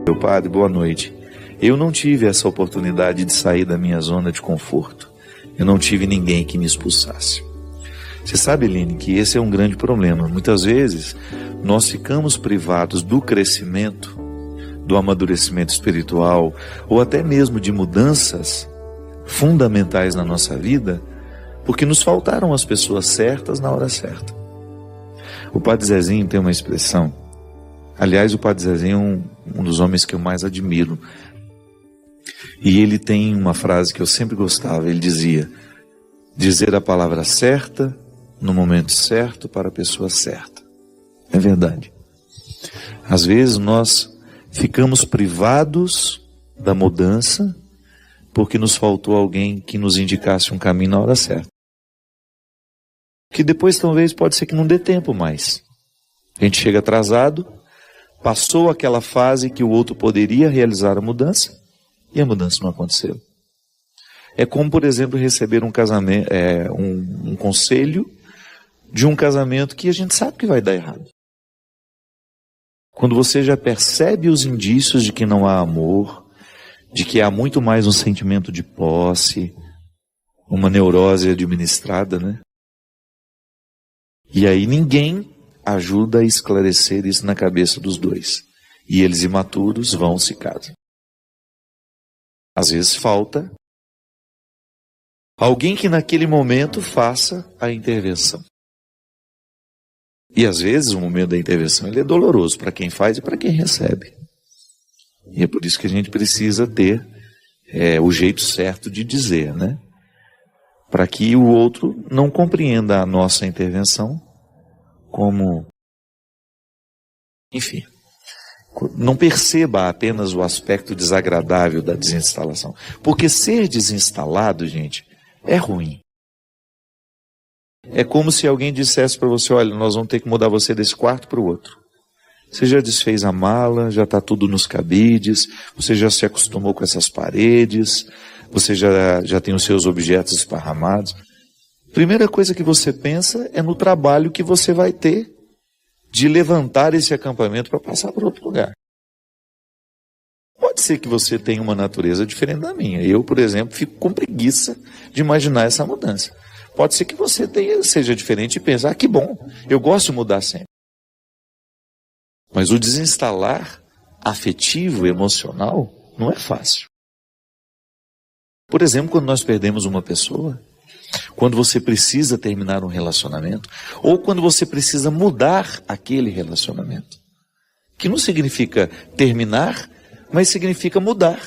Meu padre, boa noite. Eu não tive essa oportunidade de sair da minha zona de conforto. Eu não tive ninguém que me expulsasse. Você sabe, Eline, que esse é um grande problema. Muitas vezes nós ficamos privados do crescimento, do amadurecimento espiritual, ou até mesmo de mudanças fundamentais na nossa vida, porque nos faltaram as pessoas certas na hora certa. O Padre Zezinho tem uma expressão, aliás, o Padre Zezinho é um dos homens que eu mais admiro, e ele tem uma frase que eu sempre gostava, ele dizia: dizer a palavra certa, no momento certo, para a pessoa certa. É verdade. Às vezes nós ficamos privados da mudança, porque nos faltou alguém que nos indicasse um caminho na hora certa. Que depois talvez pode ser que não dê tempo mais. A gente chega atrasado, passou aquela fase que o outro poderia realizar a mudança, e a mudança não aconteceu. É como, por exemplo, receber um casamento, um conselho de um casamento que a gente sabe que vai dar errado. Quando você já percebe os indícios de que não há amor, de que há muito mais um sentimento de posse, uma neurose administrada, né? E aí ninguém ajuda a esclarecer isso na cabeça dos dois. E eles, imaturos, vão se casam. Às vezes falta alguém que naquele momento faça a intervenção. E às vezes o momento da intervenção ele é doloroso para quem faz e para quem recebe. E é por isso que a gente precisa ter o jeito certo de dizer, né? Para que o outro não compreenda a nossa intervenção como, enfim, não perceba apenas o aspecto desagradável da desinstalação. Porque ser desinstalado, gente, é ruim. É como se alguém dissesse para você: olha, nós vamos ter que mudar você desse quarto para o outro. Você já desfez a mala, já está tudo nos cabides, você já se acostumou com essas paredes, você já tem os seus objetos esparramados. Primeira coisa que você pensa é no trabalho que você vai ter de levantar esse acampamento para passar para outro lugar. Pode ser que você tenha uma natureza diferente da minha. Eu, por exemplo, fico com preguiça de imaginar essa mudança. Pode ser que você seja diferente e pense: ah, que bom, eu gosto de mudar sempre. Mas o desinstalar afetivo, emocional, não é fácil. Por exemplo, quando nós perdemos uma pessoa, quando você precisa terminar um relacionamento, ou quando você precisa mudar aquele relacionamento, que não significa terminar, mas significa mudar.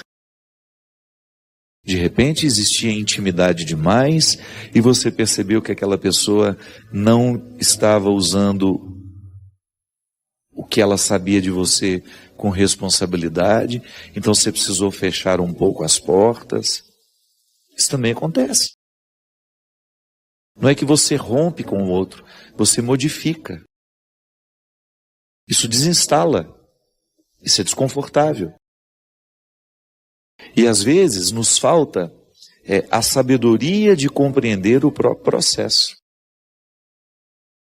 De repente existia intimidade demais e você percebeu que aquela pessoa não estava usando o que ela sabia de você com responsabilidade, então você precisou fechar um pouco as portas. Isso também acontece. Não é que você rompe com o outro, você modifica. Isso desinstala. Isso é desconfortável. E às vezes nos falta a sabedoria de compreender o próprio processo.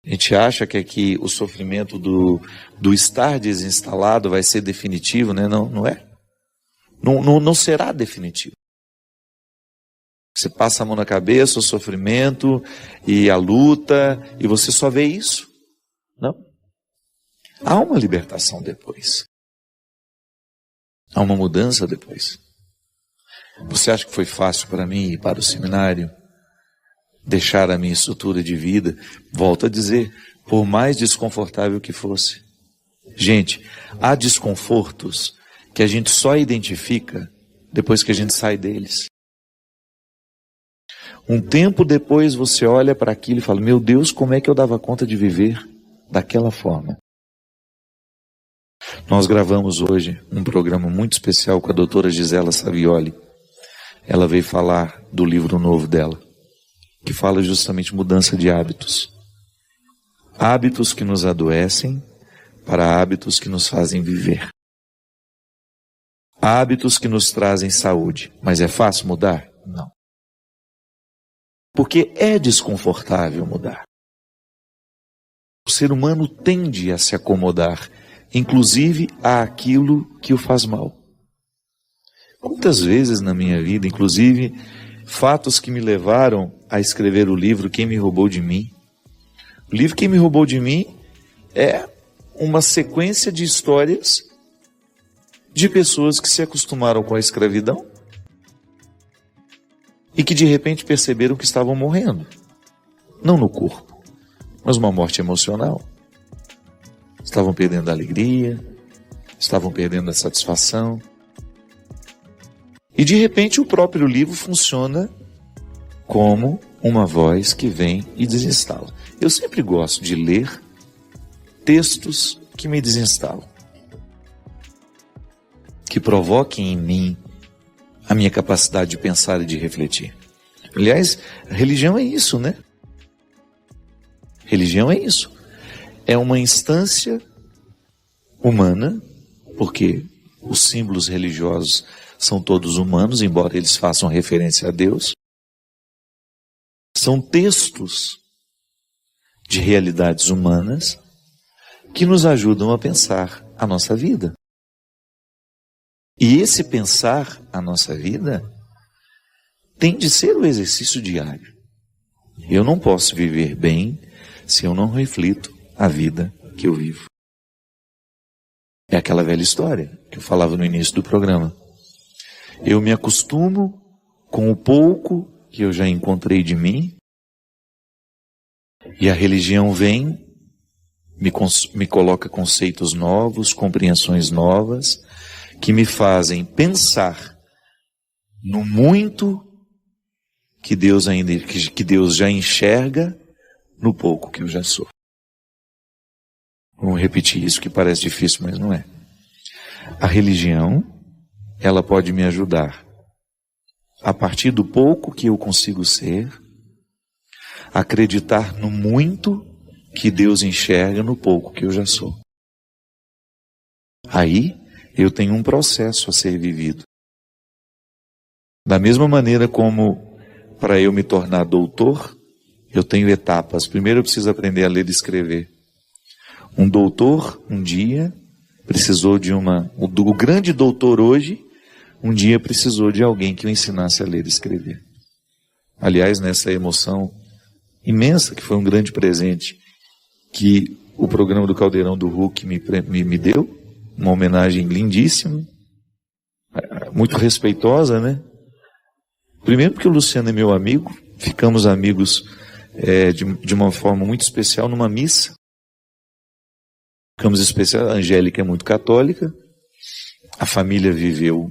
A gente acha que aqui o sofrimento do estar desinstalado vai ser definitivo, né? Não é. Não será definitivo. Você passa a mão na cabeça, o sofrimento e a luta, e você só vê isso. Não. Há uma libertação depois. Há uma mudança depois. Você acha que foi fácil para mim ir para o seminário? Deixar a minha estrutura de vida? Volto a dizer, por mais desconfortável que fosse. Gente, há desconfortos que a gente só identifica depois que a gente sai deles. Um tempo depois você olha para aquilo e fala: meu Deus, como é que eu dava conta de viver daquela forma? Nós gravamos hoje um programa muito especial com a doutora Gisela Savioli. Ela veio falar do livro novo dela, que fala justamente mudança de hábitos. Hábitos que nos adoecem para hábitos que nos fazem viver. Hábitos que nos trazem saúde. Mas é fácil mudar? Não. Porque é desconfortável mudar. O ser humano tende a se acomodar inclusive àquilo que o faz mal. Quantas vezes na minha vida, inclusive, fatos que me levaram a escrever o livro Quem Me Roubou de Mim. O livro Quem Me Roubou de Mim é uma sequência de histórias de pessoas que se acostumaram com a escravidão e que de repente perceberam que estavam morrendo. Não no corpo, mas uma morte emocional. Estavam perdendo a alegria, estavam perdendo a satisfação. E de repente o próprio livro funciona como uma voz que vem e desinstala. Eu sempre gosto de ler textos que me desinstalam, que provoquem em mim a minha capacidade de pensar e de refletir. Aliás, a religião é isso, né? Religião é isso. É uma instância humana, porque os símbolos religiosos são todos humanos, embora eles façam referência a Deus. São textos de realidades humanas que nos ajudam a pensar a nossa vida. E esse pensar a nossa vida tem de ser o exercício diário. Eu não posso viver bem se eu não reflito a vida que eu vivo. É aquela velha história que eu falava no início do programa. Eu me acostumo com o pouco que eu já encontrei de mim, e a religião vem, me coloca conceitos novos, compreensões novas, que me fazem pensar no muito que Deus já enxerga no pouco que eu já sou. Vamos repetir isso que parece difícil, mas não é. A religião, ela pode me ajudar, a partir do pouco que eu consigo ser, acreditar no muito que Deus enxerga no pouco que eu já sou. Aí eu tenho um processo a ser vivido. Da mesma maneira como para eu me tornar doutor, eu tenho etapas. Primeiro eu preciso aprender a ler e escrever. Um doutor, um dia, precisou de o grande doutor hoje, um dia precisou de alguém que o ensinasse a ler e escrever. Aliás, nessa emoção imensa, que foi um grande presente, que o programa do Caldeirão do Hulk me deu, uma homenagem lindíssima, muito respeitosa, né? Primeiro porque o Luciano é meu amigo, ficamos amigos de uma forma muito especial numa missa. Ficamos especiais, a Angélica é muito católica, a família viveu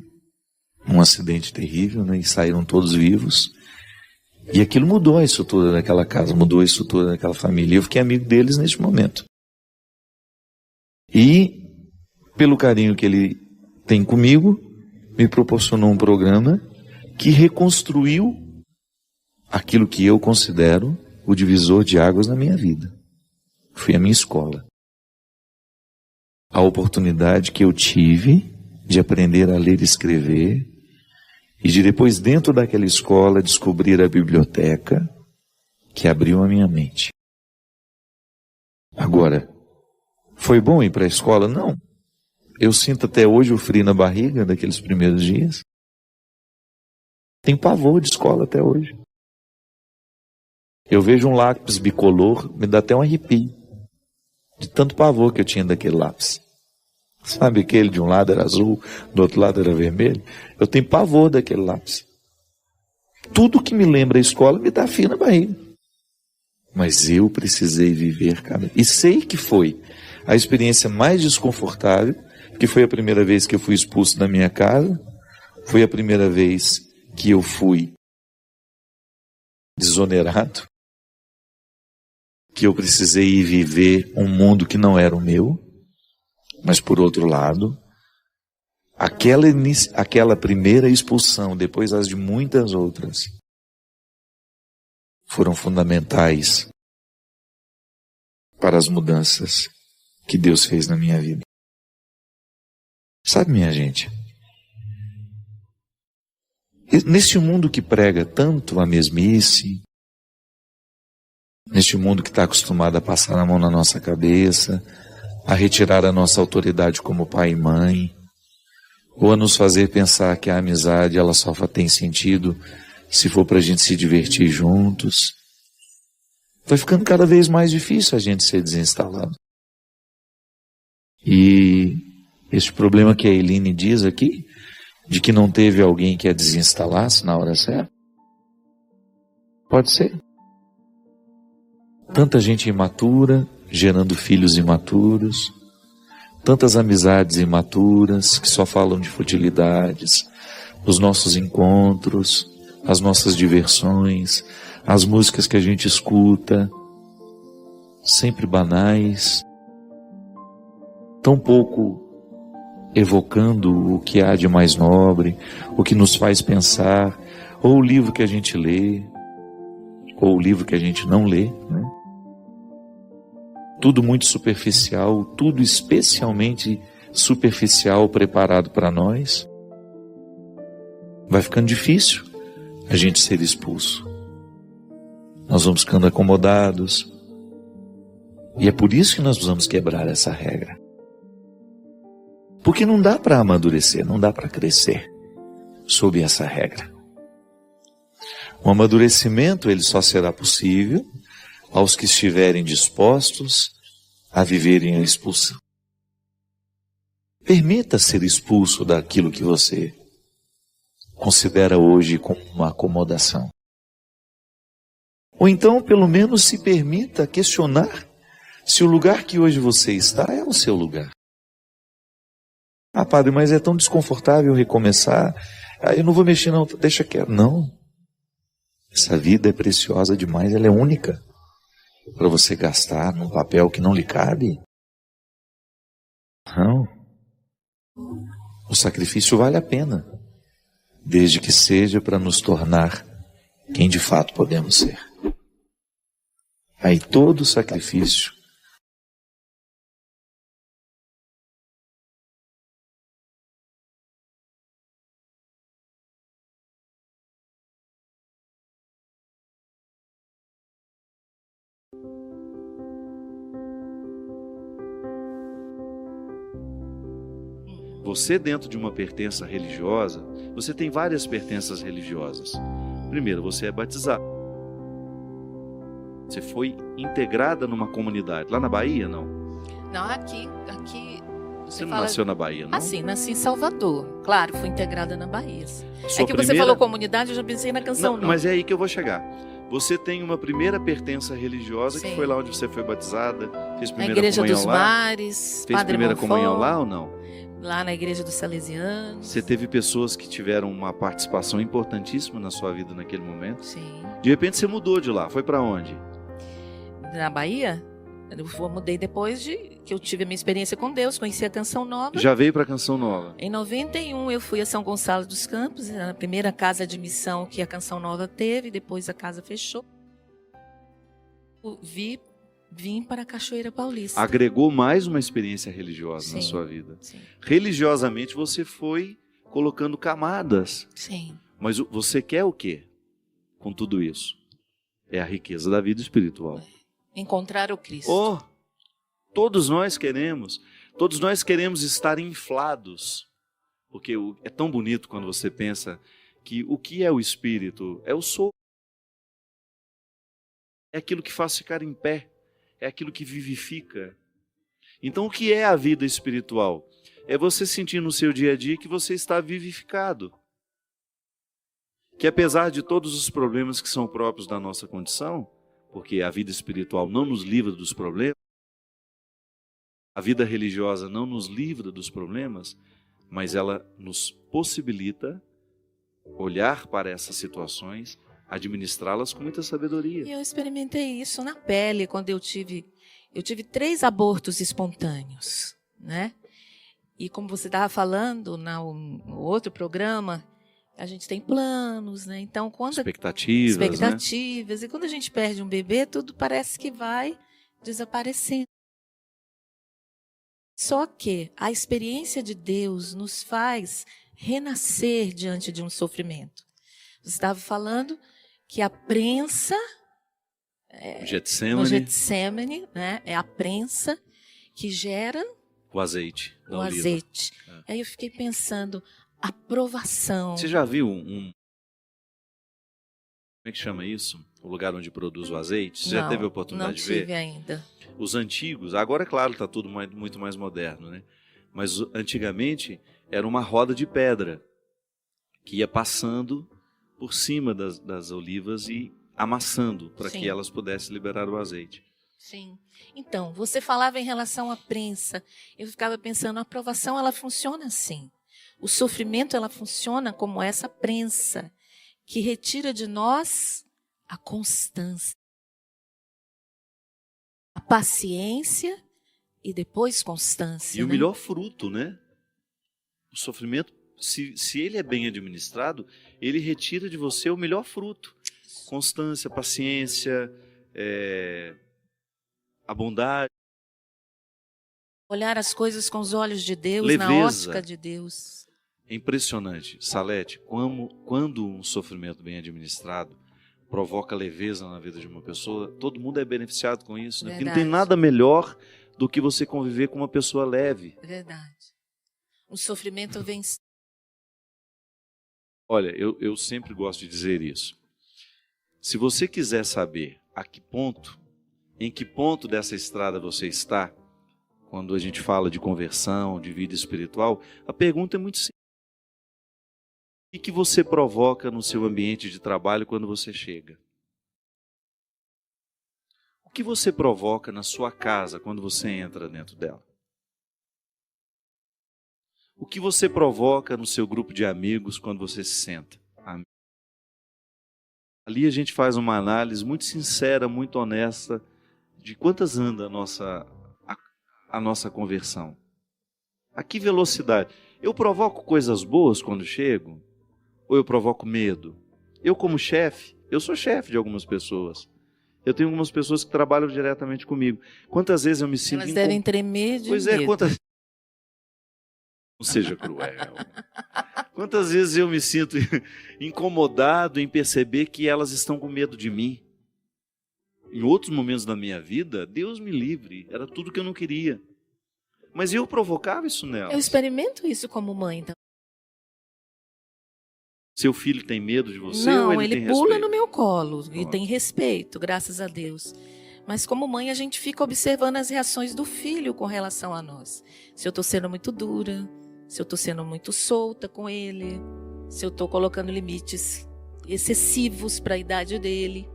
um acidente terrível, né, e saíram todos vivos, e aquilo mudou a estrutura daquela casa, mudou a estrutura daquela família, e eu fiquei amigo deles neste momento. E, pelo carinho que ele tem comigo, me proporcionou um programa que reconstruiu aquilo que eu considero o divisor de águas na minha vida. Foi a minha escola. A oportunidade que eu tive de aprender a ler e escrever, e de depois, dentro daquela escola, descobrir a biblioteca que abriu a minha mente. Agora, foi bom ir para a escola? Não. Eu sinto até hoje o frio na barriga daqueles primeiros dias. Tenho pavor de escola até hoje. Eu vejo um lápis bicolor, me dá até um arrepio, de tanto pavor que eu tinha daquele lápis. Sabe aquele de um lado era azul, do outro lado era vermelho? Eu tenho pavor daquele lápis. Tudo que me lembra a escola me dá frio na barriga. Mas eu precisei viver, cara. E sei que foi a experiência mais desconfortável, que foi a primeira vez que eu fui expulso da minha casa, foi a primeira vez que eu fui desonerado, que eu precisei ir viver um mundo que não era o meu. Mas, por outro lado, aquela primeira expulsão, depois as de muitas outras, foram fundamentais para as mudanças que Deus fez na minha vida. Sabe, minha gente, neste mundo que prega tanto a mesmice, neste mundo que está acostumado a passar a mão na nossa cabeça, a retirar a nossa autoridade como pai e mãe, ou a nos fazer pensar que a amizade ela só tem sentido se for para a gente se divertir juntos. Vai ficando cada vez mais difícil a gente ser desinstalado. E esse problema que a Eline diz aqui, de que não teve alguém que a desinstalasse na hora certa, pode ser. Tanta gente imatura, gerando filhos imaturos, tantas amizades imaturas que só falam de futilidades, os nossos encontros, as nossas diversões, as músicas que a gente escuta, sempre banais, tão pouco evocando o que há de mais nobre, o que nos faz pensar, ou o livro que a gente lê, ou o livro que a gente não lê, né? Tudo muito superficial, tudo especialmente superficial preparado para nós. Vai ficando difícil a gente ser expulso. Nós vamos ficando acomodados. E é por isso que nós precisamos quebrar essa regra. Porque não dá para amadurecer, não dá para crescer sob essa regra. O amadurecimento ele só será possível aos que estiverem dispostos a viverem a expulsão. Permita ser expulso daquilo que você considera hoje como uma acomodação. Ou então, pelo menos, se permita questionar se o lugar que hoje você está é o seu lugar. Ah, padre, mas é tão desconfortável recomeçar. Ah, eu não vou mexer não, deixa quieto. Não. Essa vida é preciosa demais, ela é única. Para você gastar num papel que não lhe cabe. Não. O sacrifício vale a pena, desde que seja para nos tornar quem de fato podemos ser. Aí todo sacrifício Você dentro de uma pertença religiosa, você tem várias pertenças religiosas. Primeiro, você é batizado. Você foi integrada numa comunidade. Lá na Bahia, não? Não, aqui Você não nasceu na Bahia, não? Assim, nasci em Salvador. Claro, fui integrada na Bahia. Sua é que você falou comunidade, eu já pensei na canção nova. Mas é aí que eu vou chegar. Você tem uma primeira pertença religiosa, Sim. que foi lá onde você foi batizada, fez primeira na Igreja comunhão dos lá? Mares, Fez Padre primeira Monfort, comunhão lá ou não? Lá na Igreja dos Salesianos. Você teve pessoas que tiveram uma participação importantíssima na sua vida naquele momento? Sim. De repente você mudou de lá, foi para onde? Na Bahia? Eu mudei depois de que eu tive a minha experiência com Deus, conheci a Canção Nova. Já veio para a Canção Nova? Em 91 eu fui a São Gonçalo dos Campos, na primeira casa de missão que a Canção Nova teve, depois a casa fechou. Vim para a Cachoeira Paulista. Agregou mais uma experiência religiosa Sim, na sua vida. Sim. Religiosamente você foi colocando camadas. Sim. Mas você quer o quê com tudo isso? É a riqueza da vida espiritual. Encontrar o Cristo. Oh, todos nós queremos estar inflados. Porque é tão bonito quando você pensa que o que é o Espírito? É o sopro. É aquilo que faz ficar em pé. É aquilo que vivifica. Então o que é a vida espiritual? É você sentir no seu dia a dia que você está vivificado. Que apesar de todos os problemas que são próprios da nossa condição, porque a vida espiritual não nos livra dos problemas, a vida religiosa não nos livra dos problemas, mas ela nos possibilita olhar para essas situações, administrá-las com muita sabedoria. E eu experimentei isso na pele quando eu tive 3 abortos espontâneos, né? E como você estava falando no outro programa, a gente tem planos, né? Então, expectativas. Né? E quando a gente perde um bebê, tudo parece que vai desaparecendo. Só que a experiência de Deus nos faz renascer diante de um sofrimento. Você estava falando que a prensa No Getsemane, né? É a prensa que gera O azeite da o oliva. azeite. Aí eu fiquei pensando, aprovação. Você já viu como é que chama isso? O lugar onde produz o azeite? Você já teve a oportunidade de ver? Não tive ainda. Os antigos, agora é claro, está tudo muito mais moderno, né? Mas antigamente era uma roda de pedra que ia passando por cima das olivas e amassando para que elas pudessem liberar o azeite. Sim. Então, você falava em relação à prensa. Eu ficava pensando, a aprovação ela funciona assim. O sofrimento ela funciona como essa prensa que retira de nós a constância, a paciência e depois constância. E o melhor fruto, né? O sofrimento, se ele é bem administrado, ele retira de você o melhor fruto. Constância, paciência, a bondade. Olhar as coisas com os olhos de Deus, leveza. Na ótica de Deus. É impressionante, Salete, quando um sofrimento bem administrado provoca leveza na vida de uma pessoa, todo mundo é beneficiado com isso, né? Porque não tem nada melhor do que você conviver com uma pessoa leve. Verdade. O sofrimento vem... Olha, eu sempre gosto de dizer isso. Se você quiser saber em que ponto dessa estrada você está, quando a gente fala de conversão, de vida espiritual, a pergunta é muito simples. O que você provoca no seu ambiente de trabalho quando você chega? O que você provoca na sua casa quando você entra dentro dela? O que você provoca no seu grupo de amigos quando você se senta? Ali a gente faz uma análise muito sincera, muito honesta, de quantas anda a nossa conversão. A que velocidade? Eu provoco coisas boas quando chego? Ou eu provoco medo? Eu como chefe, eu sou chefe de algumas pessoas. Eu tenho algumas pessoas que trabalham diretamente comigo. Quantas vezes eu me sinto... Elas devem tremer de Pois medo. quantas... Não seja cruel. Quantas vezes eu me sinto incomodado em perceber que elas estão com medo de mim. Em outros momentos da minha vida, Deus me livre, era tudo que eu não queria. Mas eu provocava isso nelas. Eu experimento isso como mãe também. Seu filho tem medo de você Não, ou ele tem pula respeito? no meu colo e tem respeito, graças a Deus. Mas como mãe a gente fica observando as reações do filho com relação a nós. Se eu estou sendo muito dura, se eu estou sendo muito solta com ele, se eu estou colocando limites excessivos para a idade dele.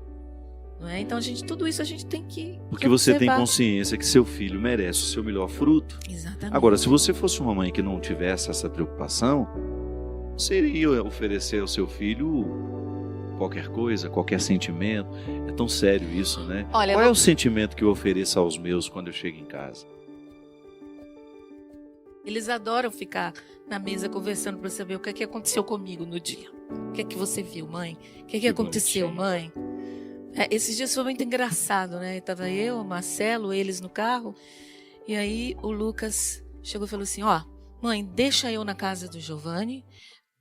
Não é? Então tudo isso a gente tem que Porque você tem consciência que seu filho merece o seu melhor fruto. Exatamente. Agora, se você fosse uma mãe que não tivesse essa preocupação, você iria oferecer ao seu filho qualquer coisa, qualquer sentimento. É tão sério isso, né? Olha, qual é o sentimento que eu ofereço aos meus quando eu chego em casa? Eles adoram ficar na mesa conversando para saber o que aconteceu comigo no dia. O que você viu, mãe? O que aconteceu, mãe? Esses dias foi muito engraçado, né? Tava eu, o Marcelo, eles no carro. E aí o Lucas chegou e falou assim, mãe, deixa eu na casa do Giovanni,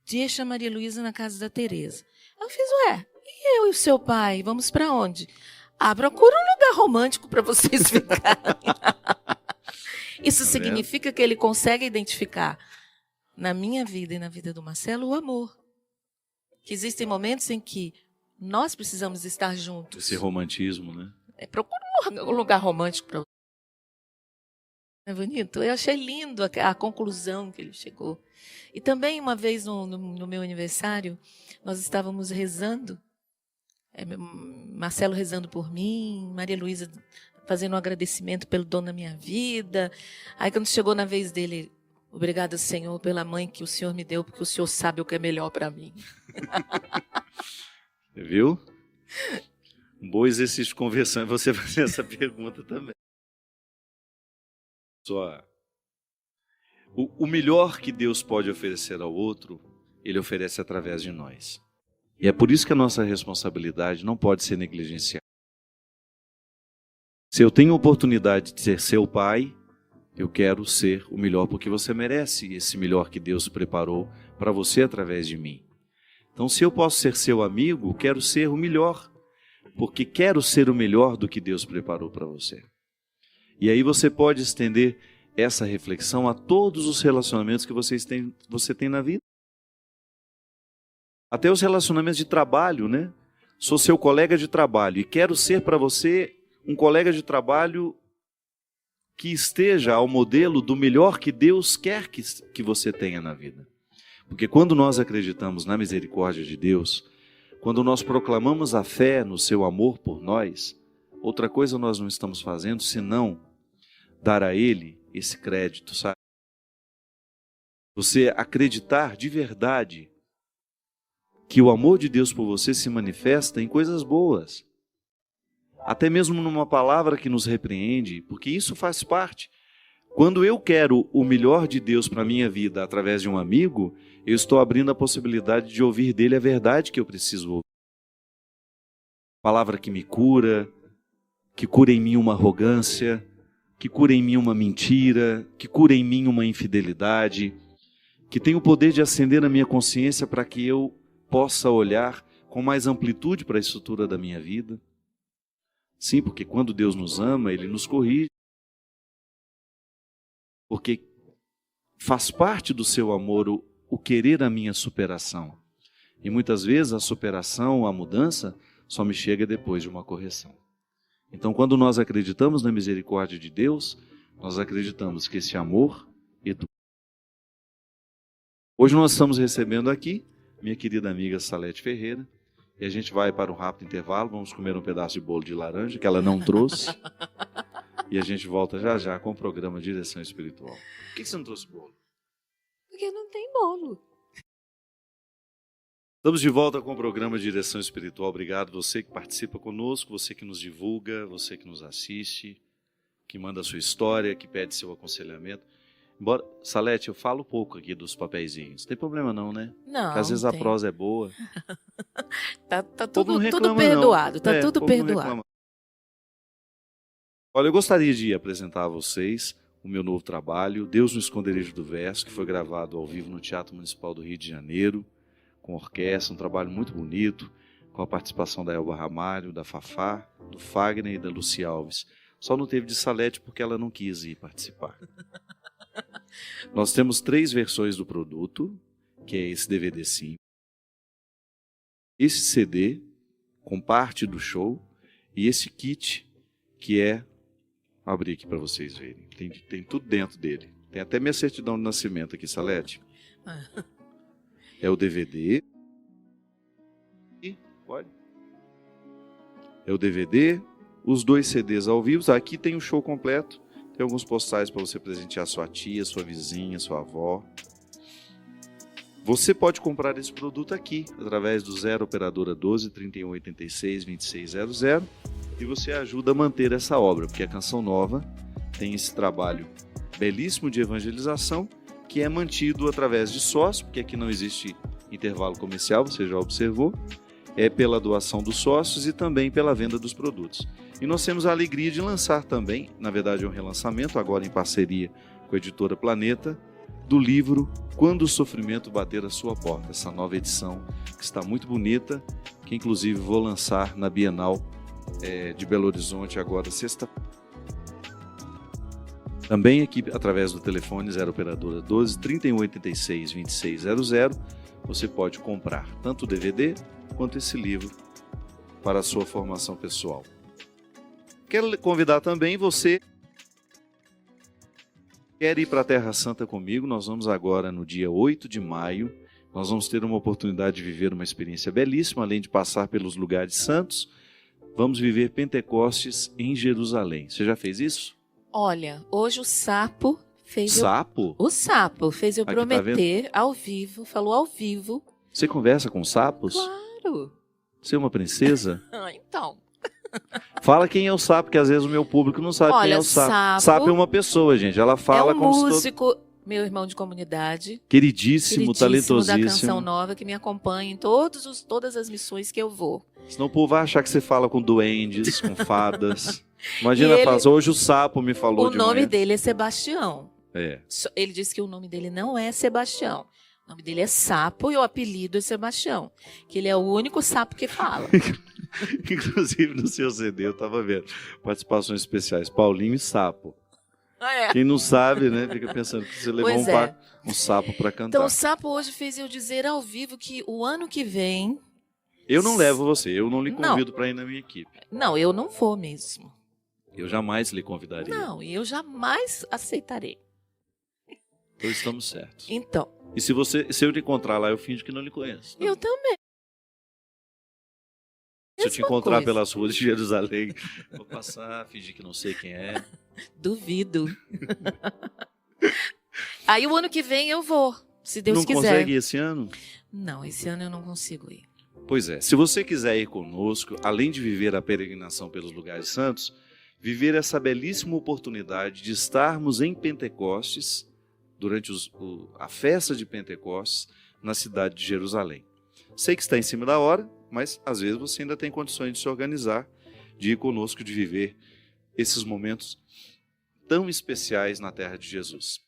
deixa a Maria Luísa na casa da Tereza. Eu fiz, e eu e o seu pai, vamos para onde? Procura um lugar romântico para vocês ficarem. Isso significa que ele consegue identificar na minha vida e na vida do Marcelo o amor. Que existem momentos em que nós precisamos estar juntos. Esse romantismo, né? Procura um lugar romântico para você. É bonito? Eu achei lindo a conclusão que ele chegou. E também uma vez no meu aniversário, nós estávamos rezando, Marcelo rezando por mim, Maria Luísa fazendo um agradecimento pelo dom da minha vida. Aí quando chegou na vez dele, obrigada, Senhor, pela mãe que o Senhor me deu, porque o Senhor sabe o que é melhor para mim. Você viu? Um bom exercício de conversão é você fazer essa pergunta também. O melhor que Deus pode oferecer ao outro, Ele oferece através de nós. E é por isso que a nossa responsabilidade não pode ser negligenciada. Se eu tenho a oportunidade de ser seu pai, eu quero ser o melhor, porque você merece esse melhor que Deus preparou para você através de mim. Então, se eu posso ser seu amigo, quero ser o melhor, porque quero ser o melhor do que Deus preparou para você. E aí você pode estender essa reflexão a todos os relacionamentos que você tem na vida. Até os relacionamentos de trabalho, né? Sou seu colega de trabalho e quero ser para você um colega de trabalho que esteja ao modelo do melhor que Deus quer que você tenha na vida. Porque quando nós acreditamos na misericórdia de Deus, quando nós proclamamos a fé no seu amor por nós, outra coisa nós não estamos fazendo senão dar a Ele esse crédito, sabe? Você acreditar de verdade que o amor de Deus por você se manifesta em coisas boas. Até mesmo numa palavra que nos repreende, porque isso faz parte. Quando eu quero o melhor de Deus para a minha vida através de um amigo, eu estou abrindo a possibilidade de ouvir dele a verdade que eu preciso ouvir. Palavra que me cura, que cura em mim uma arrogância, que cura em mim uma mentira, que cura em mim uma infidelidade, que tem o poder de acender a minha consciência para que eu possa olhar com mais amplitude para a estrutura da minha vida. Sim, porque quando Deus nos ama, Ele nos corrige. Porque faz parte do seu amor o querer a minha superação. E muitas vezes a superação, a mudança, só me chega depois de uma correção. Então, quando nós acreditamos na misericórdia de Deus, nós acreditamos que esse amor educa. Hoje nós estamos recebendo aqui minha querida amiga Salete Ferreira, e a gente vai para um rápido intervalo, vamos comer um pedaço de bolo de laranja, que ela não trouxe, e a gente volta já já com o programa Direção Espiritual. Por que você não trouxe bolo? Porque não tem bolo. Estamos de volta com o programa Direção Espiritual. Obrigado você que participa conosco, você que nos divulga, você que nos assiste, que manda a sua história, que pede seu aconselhamento. Embora, Salete, eu falo pouco aqui dos papeizinhos. Não tem problema não, né? Não. Porque às vezes a prosa é boa. tá tudo perdoado, tá tudo perdoado. Olha, eu gostaria de apresentar a vocês o meu novo trabalho, Deus no Esconderijo do Verso, que foi gravado ao vivo no Teatro Municipal do Rio de Janeiro, com orquestra, um trabalho muito bonito, com a participação da Elba Ramalho, da Fafá, do Fagner e da Lucia Alves. Só não teve de Salete porque ela não quis ir participar. Nós temos 3 versões do produto, que é esse DVD sim, esse CD com parte do show e esse kit que é, vou abrir aqui para vocês verem, tem tudo dentro dele. Tem até minha certidão de nascimento aqui, Salete. É o DVD. Pode. É o DVD, os 2 CDs ao vivo. Aqui tem o show completo. Tem alguns postais para você presentear sua tia, sua vizinha, sua avó. Você pode comprar esse produto aqui, através do 0 Operadora 12 31 86 2600, e você ajuda a manter essa obra, porque a Canção Nova tem esse trabalho belíssimo de evangelização, que é mantido através de sócios, porque aqui não existe intervalo comercial, você já observou, é pela doação dos sócios e também pela venda dos produtos. E nós temos a alegria de lançar também, na verdade é um relançamento, agora em parceria com a editora Planeta, do livro Quando o Sofrimento Bater a Sua Porta, essa nova edição que está muito bonita, que inclusive vou lançar na Bienal de Belo Horizonte agora sexta. Também aqui através do telefone 0 Operadora 12 31 86 2600, você pode comprar tanto o DVD quanto esse livro para a sua formação pessoal. Quero convidar também você quer ir para a Terra Santa comigo. Nós vamos agora no dia 8 de maio, nós vamos ter uma oportunidade de viver uma experiência belíssima, além de passar pelos lugares santos, vamos viver Pentecostes em Jerusalém. Você já fez isso? Olha, hoje o Sapo fez O Sapo fez eu Aqui, prometer tá ao vivo, falou ao vivo. Você conversa com sapos? Claro. Você é uma princesa? Então. Fala quem é o sapo, que às vezes o meu público não sabe quem é o sapo. Sapo é uma pessoa, gente. Ela fala como se músico, meu irmão de comunidade. Queridíssimo, talentosíssimo. Da Canção Nova, que me acompanha em todas as missões que eu vou. Senão o povo vai achar que você fala com duendes, com fadas. Imagina, hoje o sapo me falou de manhã. O nome dele é Sebastião. É. Ele disse que o nome dele não é Sebastião. O nome dele é Sapo e o apelido é Sebastião, que ele é o único sapo que fala. Inclusive no seu CD eu estava vendo participações especiais, Paulinho e Sapo. É. Quem não sabe, né, fica pensando que você levou um sapo para cantar. Então o Sapo hoje fez eu dizer ao vivo que o ano que vem... Eu não levo você, eu não lhe convido para ir na minha equipe. Não, eu não vou mesmo. Eu jamais lhe convidaria. Não, eu jamais aceitarei. Então estamos certos. Então. E se eu te encontrar lá, eu finjo que não lhe conheço. Eu também. Se eu te encontrar pelas ruas de Jerusalém, vou passar, fingir que não sei quem é. Duvido. Aí o ano que vem eu vou, se Deus quiser. Não consegue ir esse ano? Não, esse ano eu não consigo ir. Pois é, se você quiser ir conosco, além de viver a peregrinação pelos lugares santos, viver essa belíssima oportunidade de estarmos em Pentecostes, durante a festa de Pentecostes, na cidade de Jerusalém. Sei que está em cima da hora, mas às vezes você ainda tem condições de se organizar, de ir conosco, de viver esses momentos tão especiais na terra de Jesus.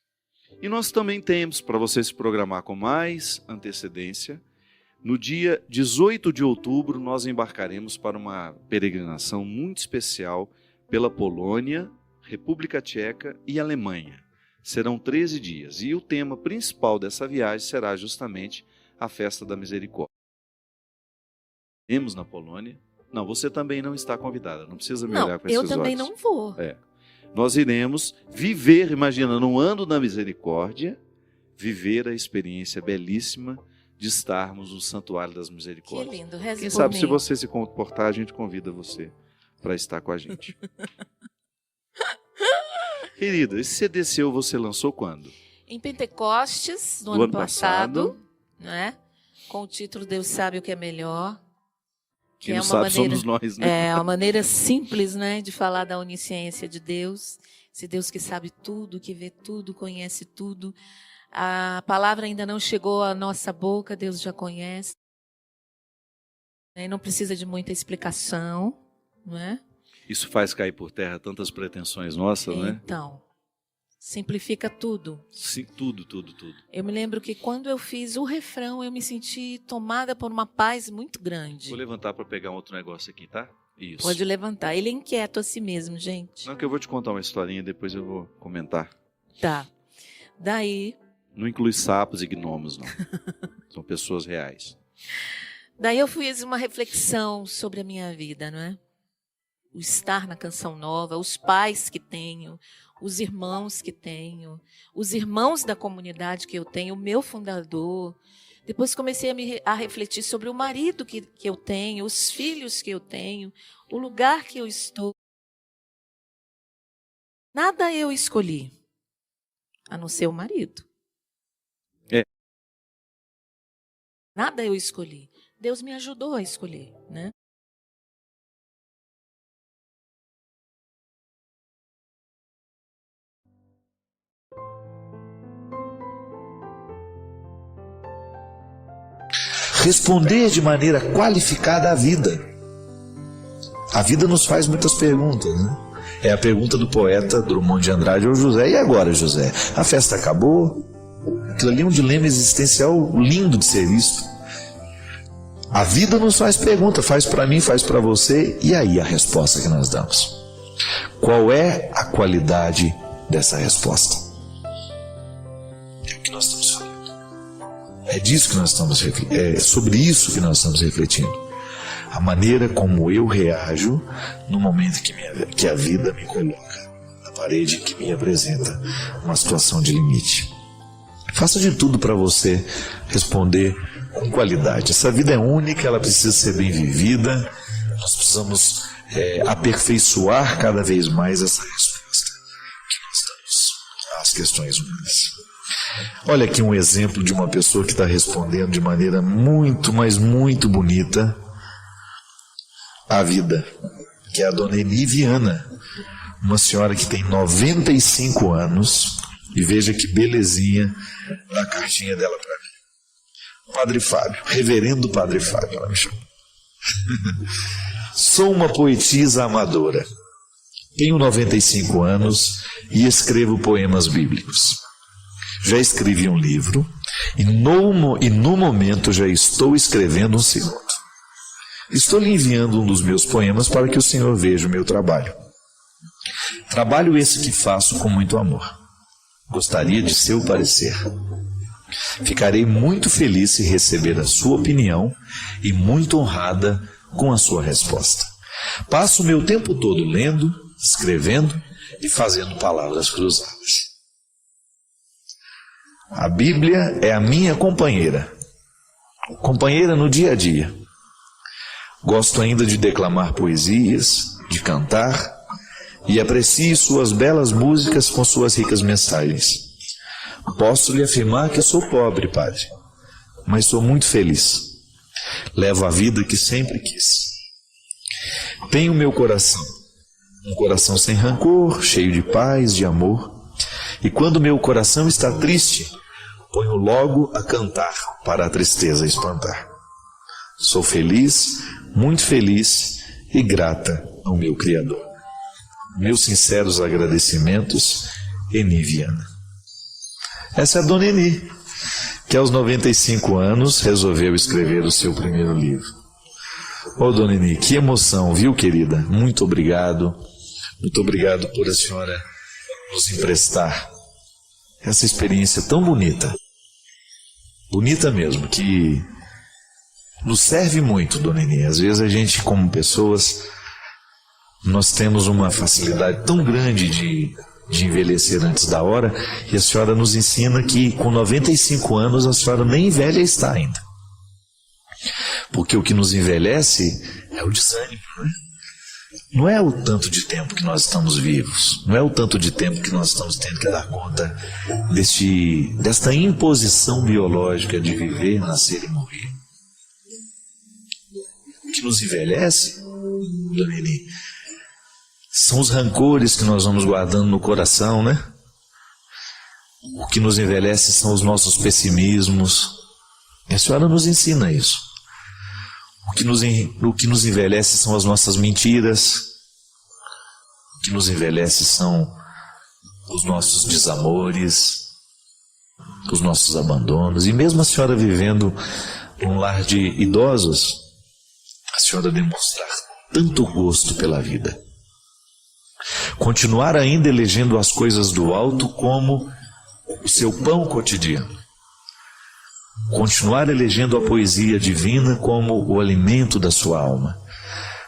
E nós também temos, para você se programar com mais antecedência, no dia 18 de outubro nós embarcaremos para uma peregrinação muito especial pela Polônia, República Tcheca e Alemanha. Serão 13 dias e o tema principal dessa viagem será justamente a Festa da Misericórdia. Iremos na Polônia. Não, você também não está convidada, não precisa me olhar com esses olhos. Eu também não vou. Nós iremos viver, imagina, no ano da misericórdia, viver a experiência belíssima de estarmos no Santuário das Misericórdias. Que lindo, reze por mim. Quem sabe se você se comportar, a gente convida você para estar com a gente. Querida, esse CD seu você lançou quando? Em Pentecostes, no ano passado, né? Com o título Deus Sabe o que é Melhor. Quem não sabe somos nós, né? É uma maneira simples, né, de falar da onisciência de Deus. Esse Deus que sabe tudo, que vê tudo, conhece tudo. A palavra ainda não chegou à nossa boca, Deus já conhece. E não precisa de muita explicação, não é? Isso faz cair por terra tantas pretensões nossas, né? Então, simplifica tudo. Sim, tudo. Eu me lembro que quando eu fiz o refrão, eu me senti tomada por uma paz muito grande. Vou levantar para pegar um outro negócio aqui, tá? Isso. Pode levantar. Ele é inquieto a si mesmo, gente. Não, que eu vou te contar uma historinha, depois eu vou comentar. Tá. Daí... Não inclui sapos e gnomos, não. São pessoas reais. Daí eu fiz uma reflexão sobre a minha vida, não é? O estar na Canção Nova, os pais que tenho, os irmãos que tenho, os irmãos da comunidade que eu tenho, o meu fundador. Depois comecei a refletir sobre o marido que eu tenho, os filhos que eu tenho, o lugar que eu estou. Nada eu escolhi, a não ser o marido. Nada eu escolhi. Deus me ajudou a escolher, né? Responder de maneira qualificada à vida. A vida nos faz muitas perguntas, né? É a pergunta do poeta Drummond de Andrade ao José. E agora, José? A festa acabou? Aquilo ali é um dilema existencial lindo de ser visto. A vida nos faz pergunta, faz para mim, faz para você. E aí a resposta que nós damos? Qual é a qualidade dessa resposta? É o que nós estamos falando. É disso que nós estamos sobre isso que nós estamos refletindo. A maneira como eu reajo no momento que a vida me coloca na parede, que me apresenta uma situação de limite. Faça de tudo para você responder com qualidade. Essa vida é única, ela precisa ser bem vivida. Nós precisamos aperfeiçoar cada vez mais essa resposta que nós damos às questões humanas. Olha aqui um exemplo de uma pessoa que está respondendo de maneira muito, mas muito bonita à vida, que é a dona Eni Viana, uma senhora que tem 95 anos, e veja que belezinha na cartinha dela para mim. Padre Fábio, reverendo Padre Fábio, ela me chama. Sou uma poetisa amadora, tenho 95 anos e escrevo poemas bíblicos. Já escrevi um livro E no momento já estou escrevendo um segundo. Estou lhe enviando um dos meus poemas para que o Senhor veja o meu trabalho. Trabalho esse que faço com muito amor. Gostaria de seu parecer. Ficarei muito feliz se receber a sua opinião e muito honrada com a sua resposta. Passo o meu tempo todo lendo, escrevendo e fazendo palavras cruzadas. A Bíblia é a minha companheira no dia a dia. Gosto ainda de declamar poesias, de cantar e aprecio suas belas músicas com suas ricas mensagens. Posso lhe afirmar que sou pobre, padre, mas sou muito feliz. Levo a vida que sempre quis. Tenho meu coração, um coração sem rancor, cheio de paz, de amor. E quando meu coração está triste, ponho logo a cantar para a tristeza espantar. Sou feliz, muito feliz e grata ao meu Criador. Meus sinceros agradecimentos, Eni Viana. Essa é a Dona Eni, que aos 95 anos resolveu escrever o seu primeiro livro. Ô, Dona Eni, que emoção, viu, querida? Muito obrigado. Muito obrigado por a senhora nos emprestar essa experiência tão bonita. Bonita mesmo, que nos serve muito, Dona Eni. Às vezes a gente, como pessoas, nós temos uma facilidade tão grande de envelhecer antes da hora, e a senhora nos ensina que com 95 anos a senhora nem velha está ainda. Porque o que nos envelhece é o desânimo, não é? Não é o tanto de tempo que nós estamos vivos, não é o tanto de tempo que nós estamos tendo que dar conta desta imposição biológica de viver, nascer e morrer. O que nos envelhece, Dona Eni, são os rancores que nós vamos guardando no coração, né? O que nos envelhece são os nossos pessimismos. E a senhora nos ensina isso. O que nos envelhece são as nossas mentiras. O que nos envelhece são os nossos desamores, os nossos abandonos. E mesmo a senhora vivendo num lar de idosos, a senhora demonstrar tanto gosto pela vida. Continuar ainda elegendo as coisas do alto como o seu pão cotidiano. Continuar elegendo a poesia divina como o alimento da sua alma.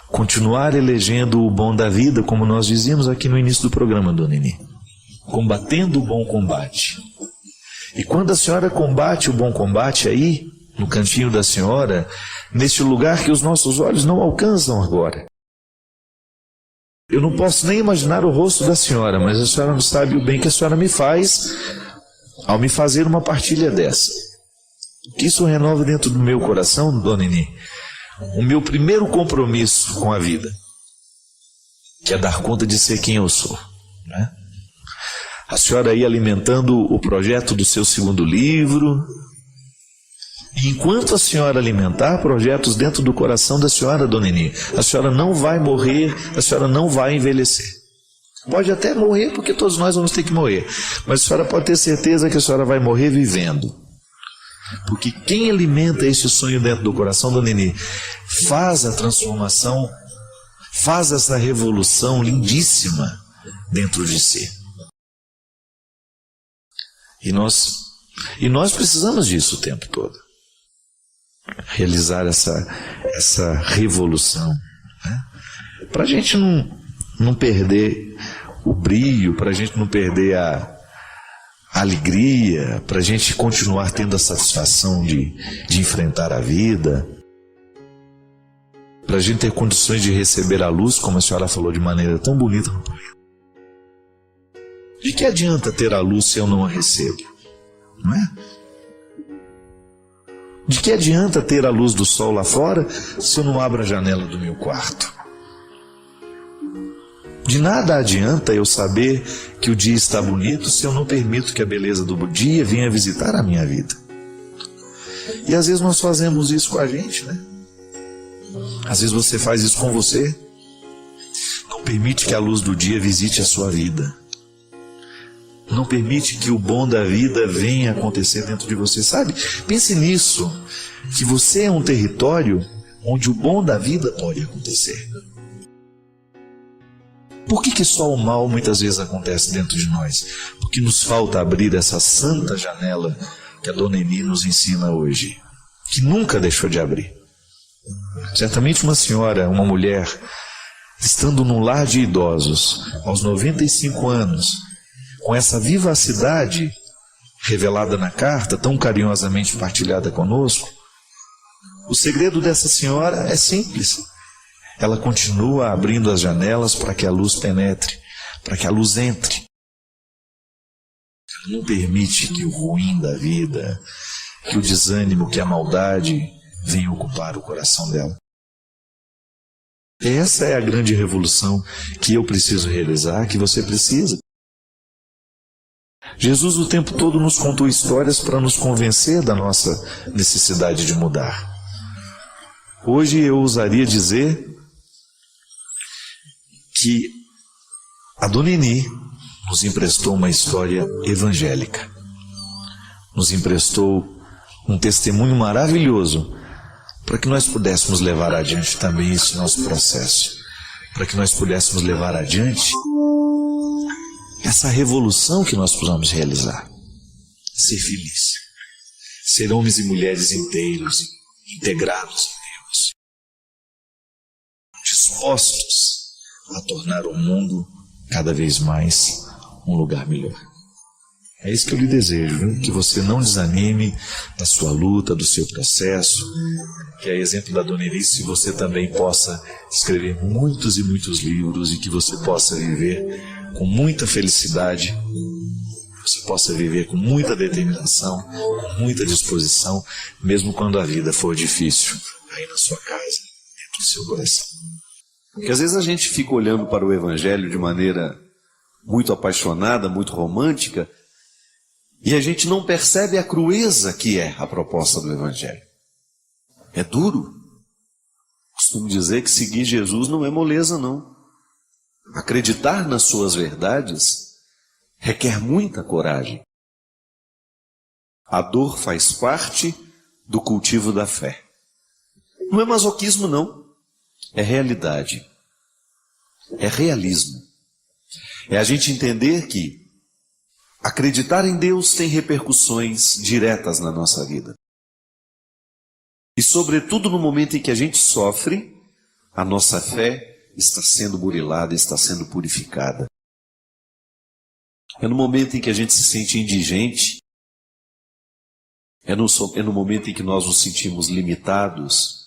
Continuar elegendo o bom da vida, como nós dizíamos aqui no início do programa, Dona Eni. Combatendo o bom combate. E quando a senhora combate o bom combate aí, no cantinho da senhora, neste lugar que os nossos olhos não alcançam agora. Eu não posso nem imaginar o rosto da senhora, mas a senhora não sabe o bem que a senhora me faz ao me fazer uma partilha dessa. Que isso renova dentro do meu coração, Dona Eni, o meu primeiro compromisso com a vida, que é dar conta de ser quem eu sou, né? A senhora aí alimentando o projeto do seu segundo livro. E enquanto a senhora alimentar projetos dentro do coração da senhora, Dona Eni, a senhora não vai morrer, a senhora não vai envelhecer. Pode até morrer, porque todos nós vamos ter que morrer, mas a senhora pode ter certeza que a senhora vai morrer vivendo. Porque quem alimenta esse sonho dentro do coração, Dona Eni, faz a transformação, faz essa revolução lindíssima dentro de si. E nós precisamos disso o tempo todo. Realizar essa revolução, né? Para a gente não perder o brilho, para a gente não perder a alegria, para a gente continuar tendo a satisfação de enfrentar a vida, para a gente ter condições de receber a luz, como a senhora falou de maneira tão bonita no poema. De que adianta ter a luz se eu não a recebo? Não é? De que adianta ter a luz do sol lá fora se eu não abro a janela do meu quarto? De nada adianta eu saber que o dia está bonito se eu não permito que a beleza do dia venha visitar a minha vida. E às vezes nós fazemos isso com a gente, né? Às vezes você faz isso com você. Não permite que a luz do dia visite a sua vida. Não permite que o bom da vida venha acontecer dentro de você, sabe? Pense nisso, que você é um território onde o bom da vida pode acontecer. Por que só o mal muitas vezes acontece dentro de nós? Porque nos falta abrir essa santa janela que a Dona Eni nos ensina hoje, que nunca deixou de abrir. Certamente uma senhora, uma mulher, estando num lar de idosos, aos 95 anos, com essa vivacidade revelada na carta, tão carinhosamente partilhada conosco, o segredo dessa senhora é simples. Ela continua abrindo as janelas para que a luz penetre, para que a luz entre. Ela não permite que o ruim da vida, que o desânimo, que a maldade venha ocupar o coração dela. Essa é a grande revolução que eu preciso realizar, que você precisa. Jesus o tempo todo nos contou histórias para nos convencer da nossa necessidade de mudar. Hoje eu ousaria dizer que a Dona Eni nos emprestou uma história evangélica. Nos emprestou um testemunho maravilhoso para que nós pudéssemos levar adiante também esse nosso processo. Para que nós pudéssemos levar adiante essa revolução que nós precisamos realizar. Ser feliz. Ser homens e mulheres inteiros, integrados em Deus. Dispostos a tornar o mundo cada vez mais um lugar melhor. É isso que eu lhe desejo, viu? Que você não desanime da sua luta, do seu processo, que a exemplo da Dona Eni, você também possa escrever muitos e muitos livros e que você possa viver com muita felicidade, você possa viver com muita determinação, com muita disposição, mesmo quando a vida for difícil, aí na sua casa, dentro do seu coração. Porque às vezes a gente fica olhando para o Evangelho de maneira muito apaixonada, muito romântica, e a gente não percebe a crueza que é a proposta do Evangelho. É duro. Costumo dizer que seguir Jesus não é moleza, não. Acreditar nas suas verdades requer muita coragem. A dor faz parte do cultivo da fé. Não é masoquismo, não. É realidade. É realismo. É a gente entender que acreditar em Deus tem repercussões diretas na nossa vida. E sobretudo no momento em que a gente sofre, a nossa fé está sendo burilada, está sendo purificada. É no momento em que a gente se sente indigente, é no momento em que nós nos sentimos limitados,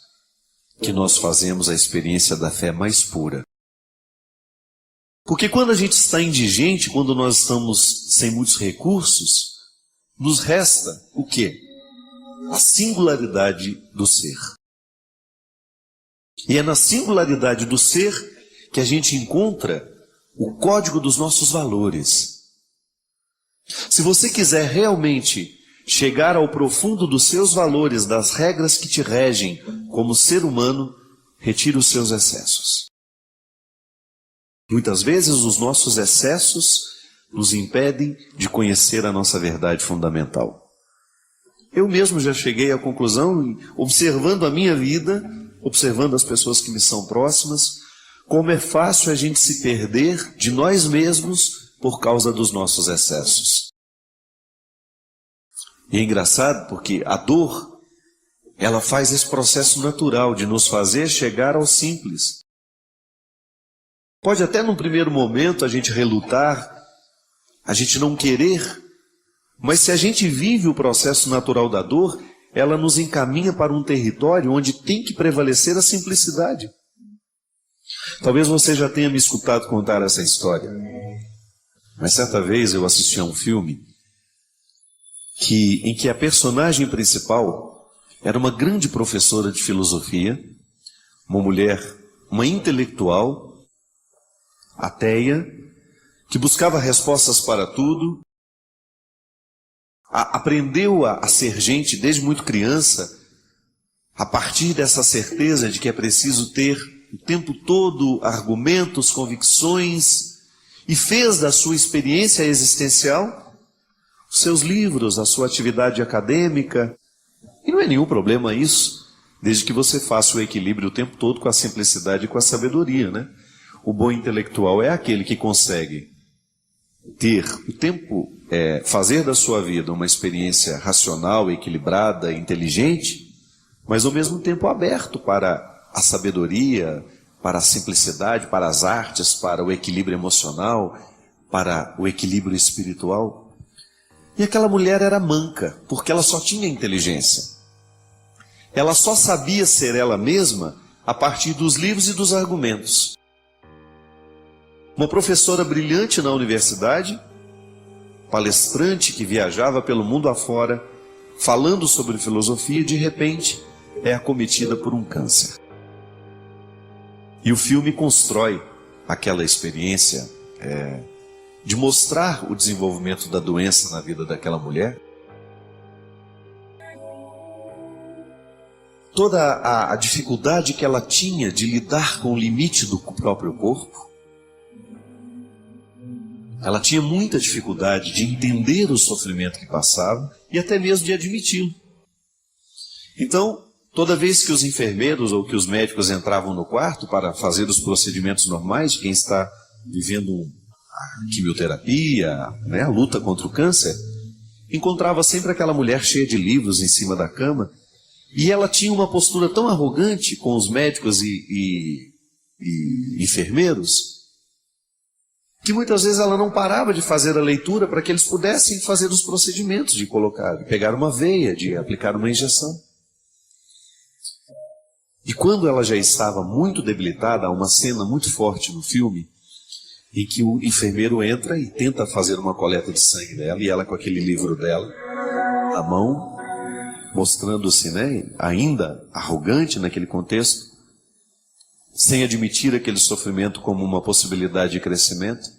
que nós fazemos a experiência da fé mais pura. Porque quando a gente está indigente, quando nós estamos sem muitos recursos, nos resta o quê? A singularidade do ser. E é na singularidade do ser que a gente encontra o código dos nossos valores. Se você quiser realmente chegar ao profundo dos seus valores, das regras que te regem como ser humano, retire os seus excessos. Muitas vezes os nossos excessos nos impedem de conhecer a nossa verdade fundamental. Eu mesmo já cheguei à conclusão, observando a minha vida, observando as pessoas que me são próximas, como é fácil a gente se perder de nós mesmos por causa dos nossos excessos. E é engraçado porque a dor, ela faz esse processo natural de nos fazer chegar ao simples. Pode até num primeiro momento a gente relutar, a gente não querer, mas se a gente vive o processo natural da dor, ela nos encaminha para um território onde tem que prevalecer a simplicidade. Talvez você já tenha me escutado contar essa história, mas certa vez eu assisti a um filme em que a personagem principal era uma grande professora de filosofia, uma mulher, uma intelectual, ateia, que buscava respostas para tudo, aprendeu a ser gente desde muito criança, a partir dessa certeza de que é preciso ter o tempo todo argumentos, convicções, e fez da sua experiência existencial os seus livros, a sua atividade acadêmica. E não é nenhum problema isso, desde que você faça o equilíbrio o tempo todo com a simplicidade e com a sabedoria, né? O bom intelectual é aquele que consegue ter o tempo, fazer da sua vida uma experiência racional, equilibrada, inteligente, mas ao mesmo tempo aberto para a sabedoria, para a simplicidade, para as artes, para o equilíbrio emocional, para o equilíbrio espiritual. E aquela mulher era manca, porque ela só tinha inteligência. Ela só sabia ser ela mesma a partir dos livros e dos argumentos. Uma professora brilhante na universidade, palestrante que viajava pelo mundo afora, falando sobre filosofia, de repente é acometida por um câncer. E o filme constrói aquela experiência de mostrar o desenvolvimento da doença na vida daquela mulher. Toda a dificuldade que ela tinha de lidar com o limite do próprio corpo. Ela tinha muita dificuldade de entender o sofrimento que passava e até mesmo de admiti-lo. Então, toda vez que os enfermeiros ou que os médicos entravam no quarto para fazer os procedimentos normais de quem está vivendo a quimioterapia, a luta contra o câncer, encontrava sempre aquela mulher cheia de livros em cima da cama, e ela tinha uma postura tão arrogante com os médicos e enfermeiros, que muitas vezes ela não parava de fazer a leitura para que eles pudessem fazer os procedimentos de colocar, de pegar uma veia, de aplicar uma injeção. E quando ela já estava muito debilitada, há uma cena muito forte no filme, em que o enfermeiro entra e tenta fazer uma coleta de sangue dela, e ela com aquele livro dela na mão, mostrando-se, ainda arrogante naquele contexto, sem admitir aquele sofrimento como uma possibilidade de crescimento.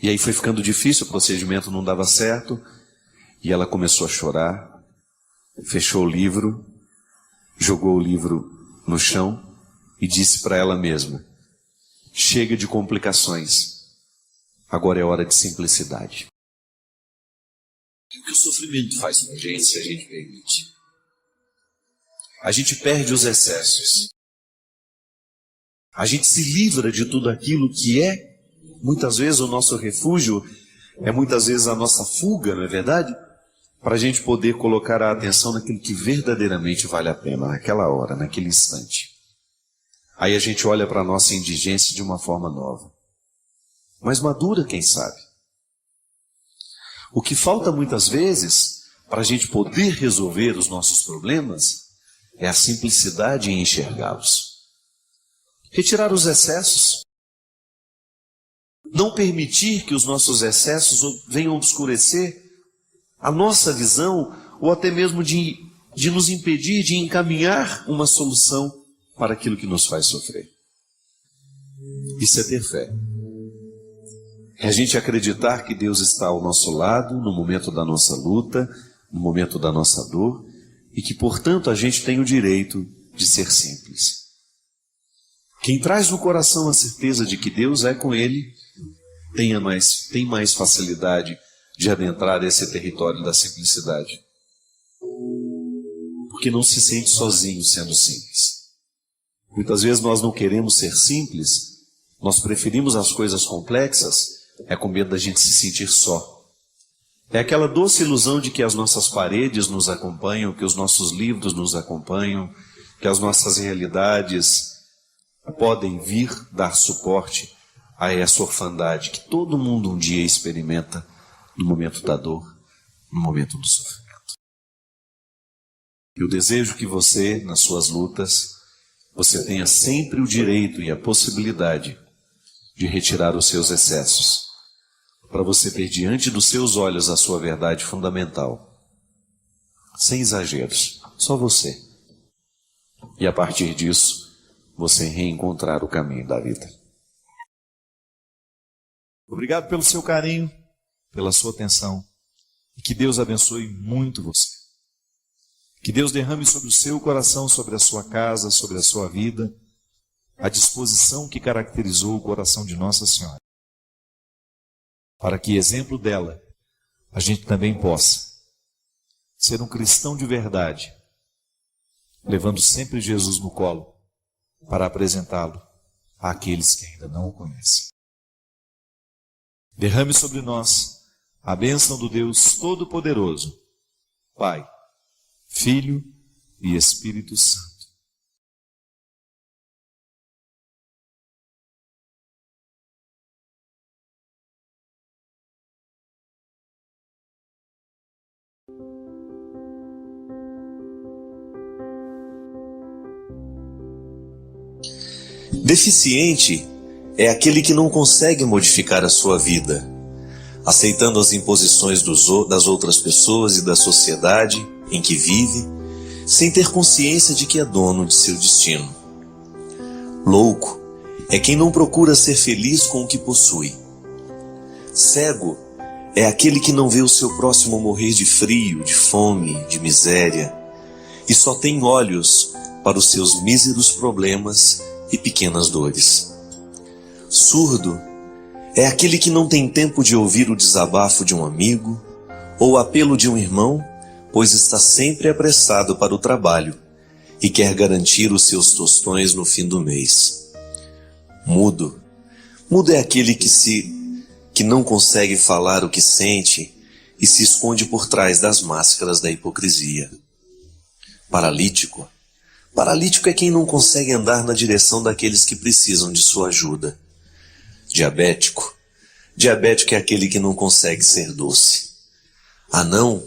E aí foi ficando difícil, o procedimento não dava certo, e ela começou a chorar, fechou o livro, jogou o livro no chão e disse para ela mesma: chega de complicações, agora é hora de simplicidade. O que o sofrimento faz com a gente, se a gente permite? A gente perde os excessos. A gente se livra de tudo aquilo que é, muitas vezes, o nosso refúgio, é muitas vezes a nossa fuga, não é verdade? Para a gente poder colocar a atenção naquilo que verdadeiramente vale a pena, naquela hora, naquele instante. Aí a gente olha para a nossa indigência de uma forma nova, mas madura, quem sabe. O que falta muitas vezes, para a gente poder resolver os nossos problemas, é a simplicidade em enxergá-los. Retirar os excessos. Não permitir que os nossos excessos venham obscurecer a nossa visão, ou até mesmo de nos impedir de encaminhar uma solução para aquilo que nos faz sofrer. Isso é ter fé. É a gente acreditar que Deus está ao nosso lado no momento da nossa luta, no momento da nossa dor, e que, portanto, a gente tem o direito de ser simples. Quem traz no coração a certeza de que Deus é com ele, tem mais facilidade de adentrar esse território da simplicidade. Porque não se sente sozinho sendo simples. Muitas vezes nós não queremos ser simples, nós preferimos as coisas complexas, com medo da gente se sentir só. É aquela doce ilusão de que as nossas paredes nos acompanham, que os nossos livros nos acompanham, que as nossas realidades podem vir dar suporte a essa orfandade que todo mundo um dia experimenta no momento da dor, no momento do sofrimento. Eu desejo que você, nas suas lutas, você tenha sempre o direito e a possibilidade de retirar os seus excessos, para você ter diante dos seus olhos a sua verdade fundamental, sem exageros, só você. E a partir disso, você reencontrar o caminho da vida. Obrigado pelo seu carinho, pela sua atenção, e que Deus abençoe muito você. Que Deus derrame sobre o seu coração, sobre a sua casa, sobre a sua vida, a disposição que caracterizou o coração de Nossa Senhora. para que, exemplo dela, a gente também possa ser um cristão de verdade, levando sempre Jesus no colo para apresentá-lo àqueles que ainda não o conhecem. Derrame sobre nós a bênção do Deus Todo-Poderoso, Pai, Filho e Espírito Santo. Deficiente é aquele que não consegue modificar a sua vida, aceitando as imposições das outras pessoas e da sociedade em que vive, sem ter consciência de que é dono de seu destino. Louco é quem não procura ser feliz com o que possui. Cego é aquele que não vê o seu próximo morrer de frio, de fome, de miséria, e só tem olhos para os seus míseros problemas e pequenas dores. Surdo é aquele que não tem tempo de ouvir o desabafo de um amigo ou o apelo de um irmão, pois está sempre apressado para o trabalho e quer garantir os seus tostões no fim do mês. Mudo é aquele que não consegue falar o que sente e se esconde por trás das máscaras da hipocrisia. Paralítico é quem não consegue andar na direção daqueles que precisam de sua ajuda. Diabético é aquele que não consegue ser doce. Anão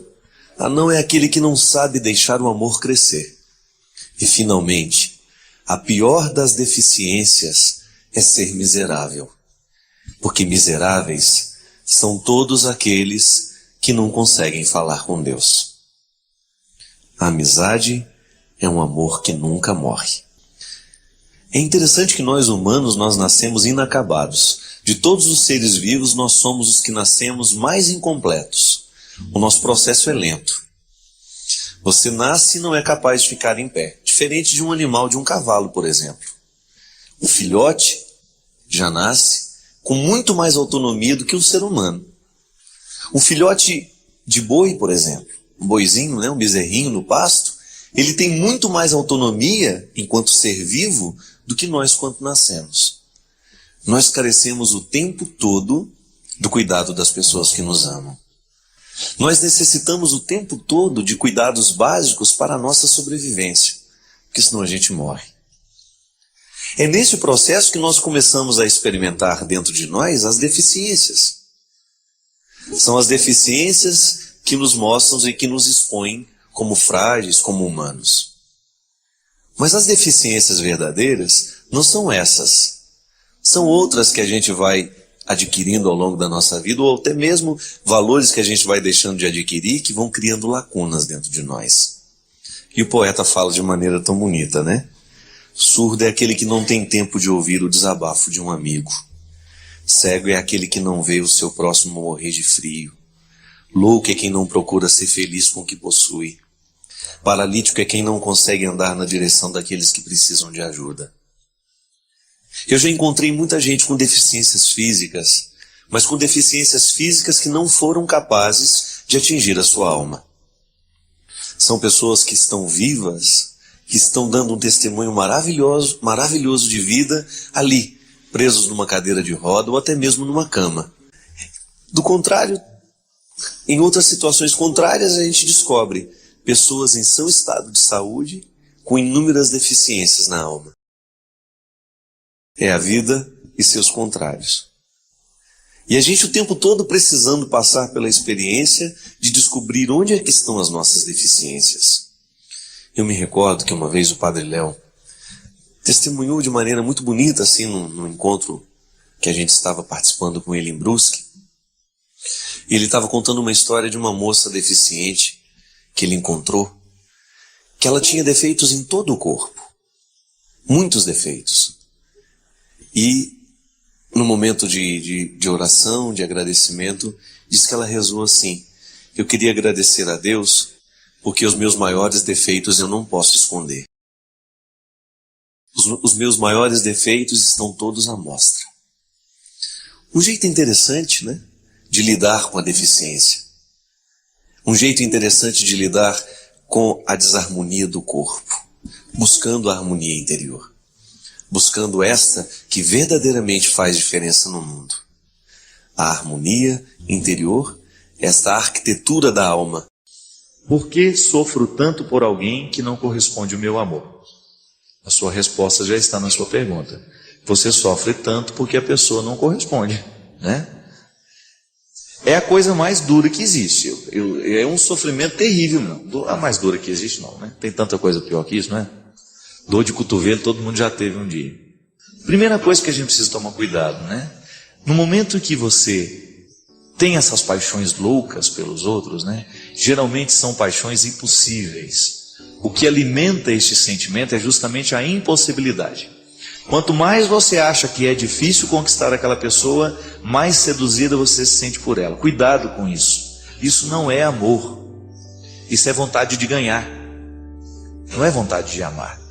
é aquele que não sabe deixar o amor crescer. E finalmente, a pior das deficiências é ser miserável. Porque miseráveis são todos aqueles que não conseguem falar com Deus. A amizade é um amor que nunca morre. É interessante que nós humanos, nós nascemos inacabados. De todos os seres vivos, nós somos os que nascemos mais incompletos. O nosso processo é lento. Você nasce e não é capaz de ficar em pé, diferente de um animal, de um cavalo, por exemplo. O filhote já nasce com muito mais autonomia do que o ser humano. O filhote de boi, por exemplo, um boizinho, um bezerrinho no pasto, ele tem muito mais autonomia enquanto ser vivo do que nós quando nascemos. Nós carecemos o tempo todo do cuidado das pessoas que nos amam. Nós necessitamos o tempo todo de cuidados básicos para a nossa sobrevivência, porque senão a gente morre. É nesse processo que nós começamos a experimentar dentro de nós as deficiências. São as deficiências que nos mostram e que nos expõem como frágeis, como humanos. Mas as deficiências verdadeiras não são essas. São outras que a gente vai adquirindo ao longo da nossa vida, ou até mesmo valores que a gente vai deixando de adquirir, que vão criando lacunas dentro de nós. E o poeta fala de maneira tão bonita, né? Surdo é aquele que não tem tempo de ouvir o desabafo de um amigo. Cego é aquele que não vê o seu próximo morrer de frio. Louco é quem não procura ser feliz com o que possui. Paralítico é quem não consegue andar na direção daqueles que precisam de ajuda. Eu já encontrei muita gente com deficiências físicas, mas com deficiências físicas que não foram capazes de atingir a sua alma. São pessoas que estão vivas, que estão dando um testemunho maravilhoso de vida ali, presos numa cadeira de roda ou até mesmo numa cama. Do contrário, em outras situações contrárias, a gente descobre pessoas em seu estado de saúde com inúmeras deficiências na alma. É a vida e seus contrários. E a gente o tempo todo precisando passar pela experiência de descobrir onde é que estão as nossas deficiências. Eu me recordo que uma vez o Padre Léo testemunhou de maneira muito bonita, assim, num encontro que a gente estava participando com ele em Brusque. E ele estava contando uma história de uma moça deficiente que ele encontrou, que ela tinha defeitos em todo o corpo. Muitos defeitos. E no momento de oração, de agradecimento, diz que ela rezou assim: eu queria agradecer a Deus porque os meus maiores defeitos eu não posso esconder. Os meus maiores defeitos estão todos à mostra. Um jeito interessante, né, de lidar com a deficiência. Um jeito interessante de lidar com a desarmonia do corpo, buscando a harmonia interior. Buscando esta que verdadeiramente faz diferença no mundo. A harmonia interior, esta arquitetura da alma. Por que sofro tanto por alguém que não corresponde ao meu amor? A sua resposta já está na sua pergunta. Você sofre tanto porque a pessoa não corresponde, né? É a coisa mais dura que existe. É um sofrimento terrível, não. A mais dura que existe, não, né? Tem tanta coisa pior que isso, não é? Dor de cotovelo todo mundo já teve um dia. Primeira coisa que a gente precisa tomar cuidado, né? No momento que você tem essas paixões loucas pelos outros, né? Geralmente são paixões impossíveis. O que alimenta este sentimento é justamente a impossibilidade. Quanto mais você acha que é difícil conquistar aquela pessoa, mais seduzida você se sente por ela. Cuidado com isso. Isso não é amor. Isso é vontade de ganhar. Não é vontade de amar.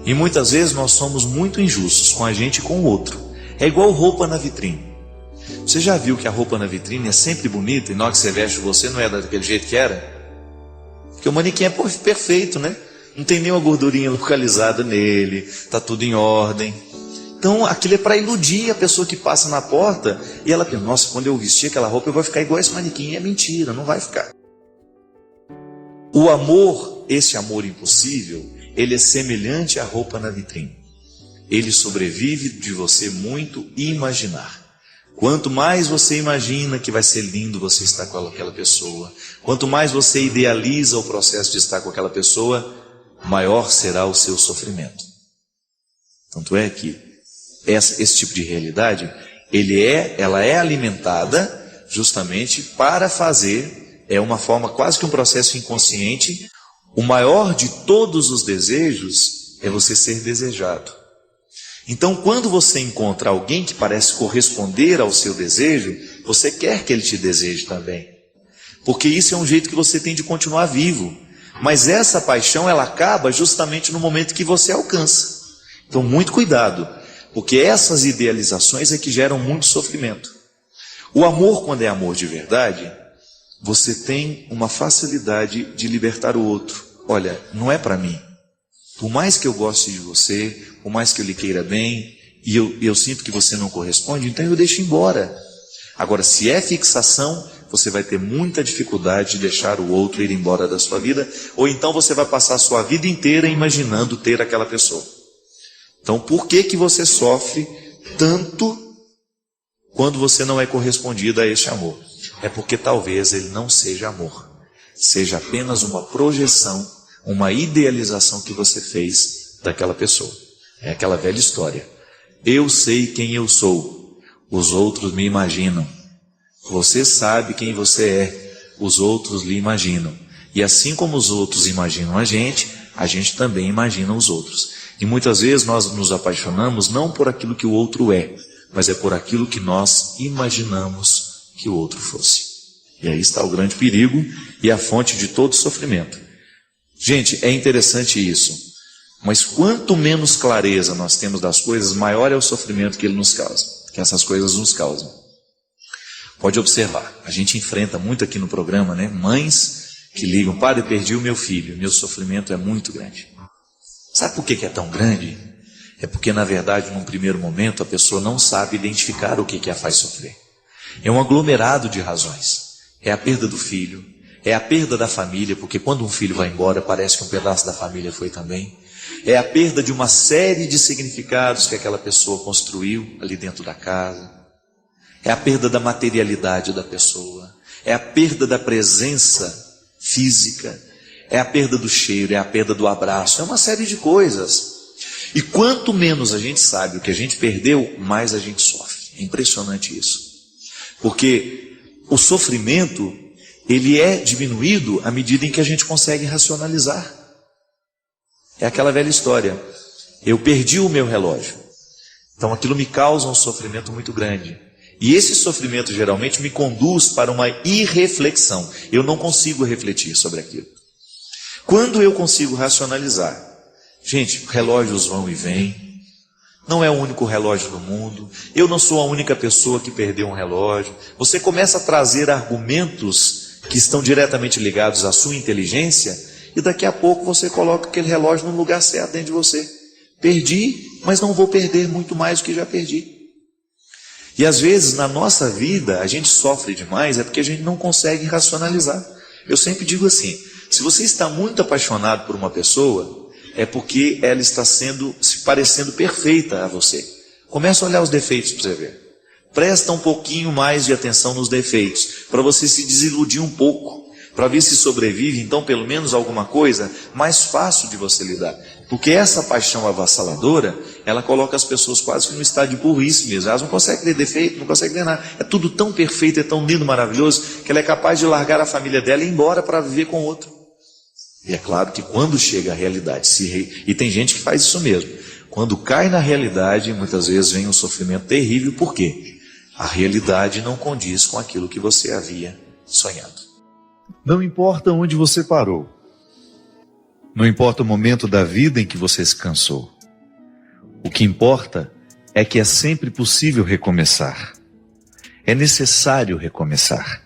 E muitas vezes nós somos muito injustos com a gente e com o outro. É igual roupa na vitrine. Você já viu que a roupa na vitrine é sempre bonita e na hora que você veste você não é daquele jeito que era? Porque o manequim é perfeito, né? Não tem nenhuma gordurinha localizada nele, está tudo em ordem. Então aquilo é para iludir a pessoa que passa na porta e ela pensa, nossa, quando eu vestir aquela roupa eu vou ficar igual esse manequim. É mentira, não vai ficar. O amor, esse amor impossível, ele é semelhante à roupa na vitrine. Ele sobrevive de você muito imaginar. Quanto mais você imagina que vai ser lindo você estar com aquela pessoa, quanto mais você idealiza o processo de estar com aquela pessoa, maior será o seu sofrimento. Tanto é que esse tipo de realidade, ela é alimentada justamente para fazer, é uma forma quase que um processo inconsciente. O maior de todos os desejos é você ser desejado. Então, quando você encontra alguém que parece corresponder ao seu desejo, você quer que ele te deseje também. Porque isso é um jeito que você tem de continuar vivo. Mas essa paixão, ela acaba justamente no momento que você alcança. Então, muito cuidado, porque essas idealizações é que geram muito sofrimento. O amor, quando é amor de verdade, você tem uma facilidade de libertar o outro. Olha, não é para mim. Por mais que eu goste de você, por mais que eu lhe queira bem, e eu sinto que você não corresponde, então eu deixo embora. Agora, se é fixação, você vai ter muita dificuldade de deixar o outro ir embora da sua vida, ou então você vai passar a sua vida inteira imaginando ter aquela pessoa. Então, por que você sofre tanto quando você não é correspondido a este amor? É porque talvez ele não seja amor, seja apenas uma projeção, uma idealização que você fez daquela pessoa. É aquela velha história. Eu sei quem eu sou, os outros me imaginam. Você sabe quem você é, os outros lhe imaginam. E assim como os outros imaginam a gente também imagina os outros. E muitas vezes nós nos apaixonamos não por aquilo que o outro é, mas é por aquilo que nós imaginamos que o outro fosse. E aí está o grande perigo e a fonte de todo sofrimento. Gente, é interessante isso, mas quanto menos clareza nós temos das coisas, maior é o sofrimento que ele nos causa, que essas coisas nos causam. Pode observar, a gente enfrenta muito aqui no programa, né? Mães que ligam, padre, perdi o meu filho, meu sofrimento é muito grande. Sabe por que é tão grande? É porque, na verdade, num primeiro momento, a pessoa não sabe identificar o que a faz sofrer. É um aglomerado de razões. É a perda do filho, é a perda da família, porque quando um filho vai embora, parece que um pedaço da família foi também. É a perda de uma série de significados que aquela pessoa construiu ali dentro da casa. É a perda da materialidade da pessoa. É a perda da presença física. É a perda do cheiro, é a perda do abraço. É uma série de coisas. E quanto menos a gente sabe o que a gente perdeu, mais a gente sofre. É impressionante isso. Porque o sofrimento, ele é diminuído à medida em que a gente consegue racionalizar. É aquela velha história. Eu perdi o meu relógio. Então aquilo me causa um sofrimento muito grande. E esse sofrimento geralmente me conduz para uma irreflexão. Eu não consigo refletir sobre aquilo. Quando eu consigo racionalizar, gente, relógios vão e vêm, Não é o único relógio do mundo. Eu não sou a única pessoa que perdeu um relógio. Você começa a trazer argumentos que estão diretamente ligados à sua inteligência e daqui a pouco você coloca aquele relógio no lugar certo dentro de você. Perdi, mas não vou perder muito mais do que já perdi. E às vezes na nossa vida a gente sofre demais é porque a gente não consegue racionalizar. Eu sempre digo assim, se você está muito apaixonado por uma pessoa, é porque ela está se parecendo perfeita a você. Começa a olhar os defeitos para você ver. Presta um pouquinho mais de atenção nos defeitos, para você se desiludir um pouco, para ver se sobrevive, então, pelo menos alguma coisa mais fácil de você lidar. Porque essa paixão avassaladora, ela coloca as pessoas quase que num estado de burrice mesmo. Elas não conseguem ver defeito, não conseguem ver nada. É tudo tão perfeito, é tão lindo, maravilhoso, que ela é capaz de largar a família dela e ir embora para viver com outro. E é claro que quando chega a realidade, e tem gente que faz isso mesmo, quando cai na realidade, muitas vezes vem um sofrimento terrível. Por quê? A realidade não condiz com aquilo que você havia sonhado. Não importa onde você parou. Não importa o momento da vida em que você se cansou. O que importa é que é sempre possível recomeçar. É necessário recomeçar.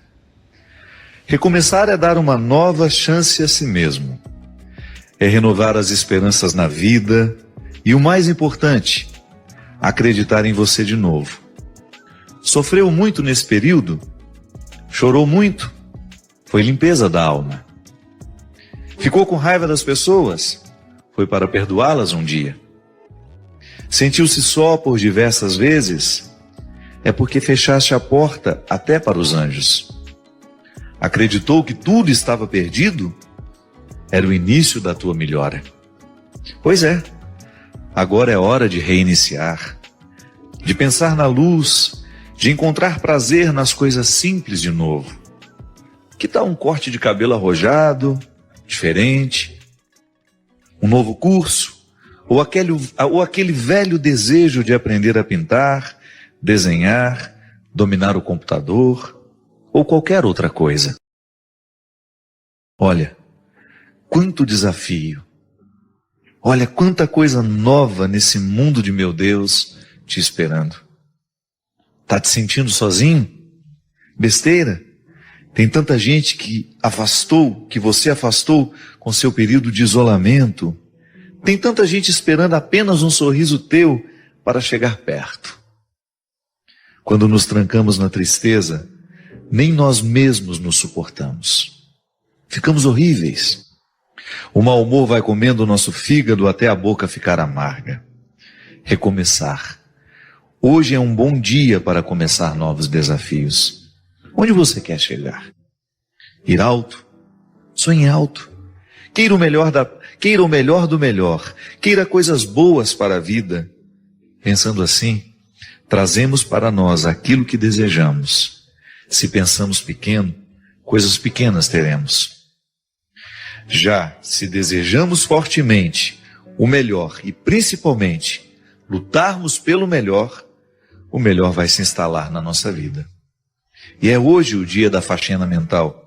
Recomeçar é dar uma nova chance a si mesmo. É renovar as esperanças na vida e, o mais importante, acreditar em você de novo. Sofreu muito nesse período? Chorou muito? Foi limpeza da alma. Ficou com raiva das pessoas? Foi para perdoá-las um dia. Sentiu-se só por diversas vezes? É porque fechaste a porta até para os anjos. Acreditou que tudo estava perdido? Era o início da tua melhora. Pois é, agora é hora de reiniciar, de pensar na luz, de encontrar prazer nas coisas simples de novo. Que tal um corte de cabelo arrojado, diferente? Um novo curso? Ou aquele velho desejo de aprender a pintar, desenhar, dominar o computador, ou qualquer outra coisa? Olha, quanto desafio! Olha quanta coisa nova nesse mundo de meu Deus te esperando. Tá te sentindo sozinho? Besteira? Tem tanta gente que você afastou com seu período de isolamento. Tem tanta gente esperando apenas um sorriso teu para chegar perto. Quando nos trancamos na tristeza, nem nós mesmos nos suportamos. Ficamos horríveis. O mau humor vai comendo o nosso fígado até a boca ficar amarga. Recomeçar. Hoje é um bom dia para começar novos desafios. Onde você quer chegar? Ir alto? Sonhe alto. Queira o melhor do melhor. Queira coisas boas para a vida. Pensando assim, trazemos para nós aquilo que desejamos. Se pensamos pequeno, coisas pequenas teremos. Já se desejamos fortemente o melhor e principalmente lutarmos pelo melhor, o melhor vai se instalar na nossa vida. E é hoje o dia da faxina mental.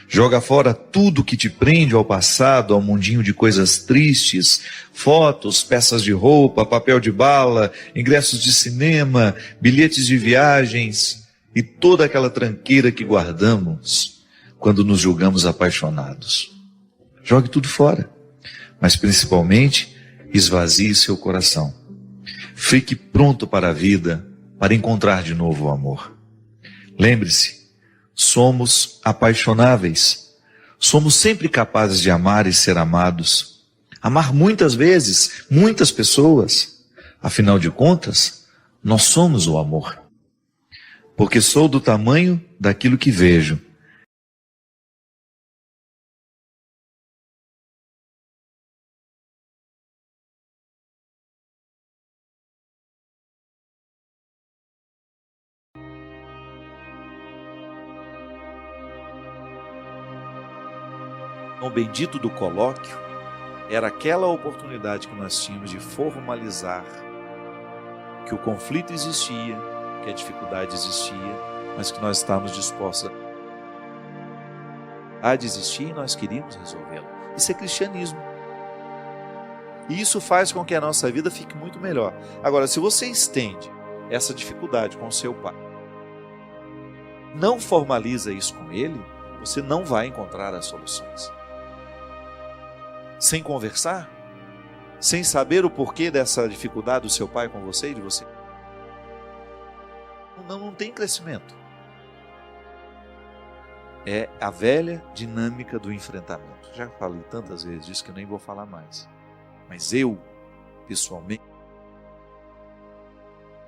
Joga fora tudo que te prende ao passado, ao mundinho de coisas tristes, fotos, peças de roupa, papel de bala, ingressos de cinema, bilhetes de viagens e toda aquela tranqueira que guardamos quando nos julgamos apaixonados. Jogue tudo fora, mas principalmente esvazie seu coração. Fique pronto para a vida, para encontrar de novo o amor. Lembre-se, somos apaixonáveis. Somos sempre capazes de amar e ser amados. Amar muitas vezes, muitas pessoas. Afinal de contas, nós somos o amor. Porque sou do tamanho daquilo que vejo. O bendito do colóquio era aquela oportunidade que nós tínhamos de formalizar que o conflito existia, que a dificuldade existia, mas que nós estávamos dispostos a desistir e nós queríamos resolvê-lo. Isso é cristianismo. E isso faz com que a nossa vida fique muito melhor. Agora, se você estende essa dificuldade com o seu pai, não formaliza isso com ele, você não vai encontrar as soluções. Sem conversar, sem saber o porquê dessa dificuldade do seu pai com você e de você, não tem crescimento. É a velha dinâmica do enfrentamento. Já falei tantas vezes disso que eu nem vou falar mais. Mas eu, pessoalmente,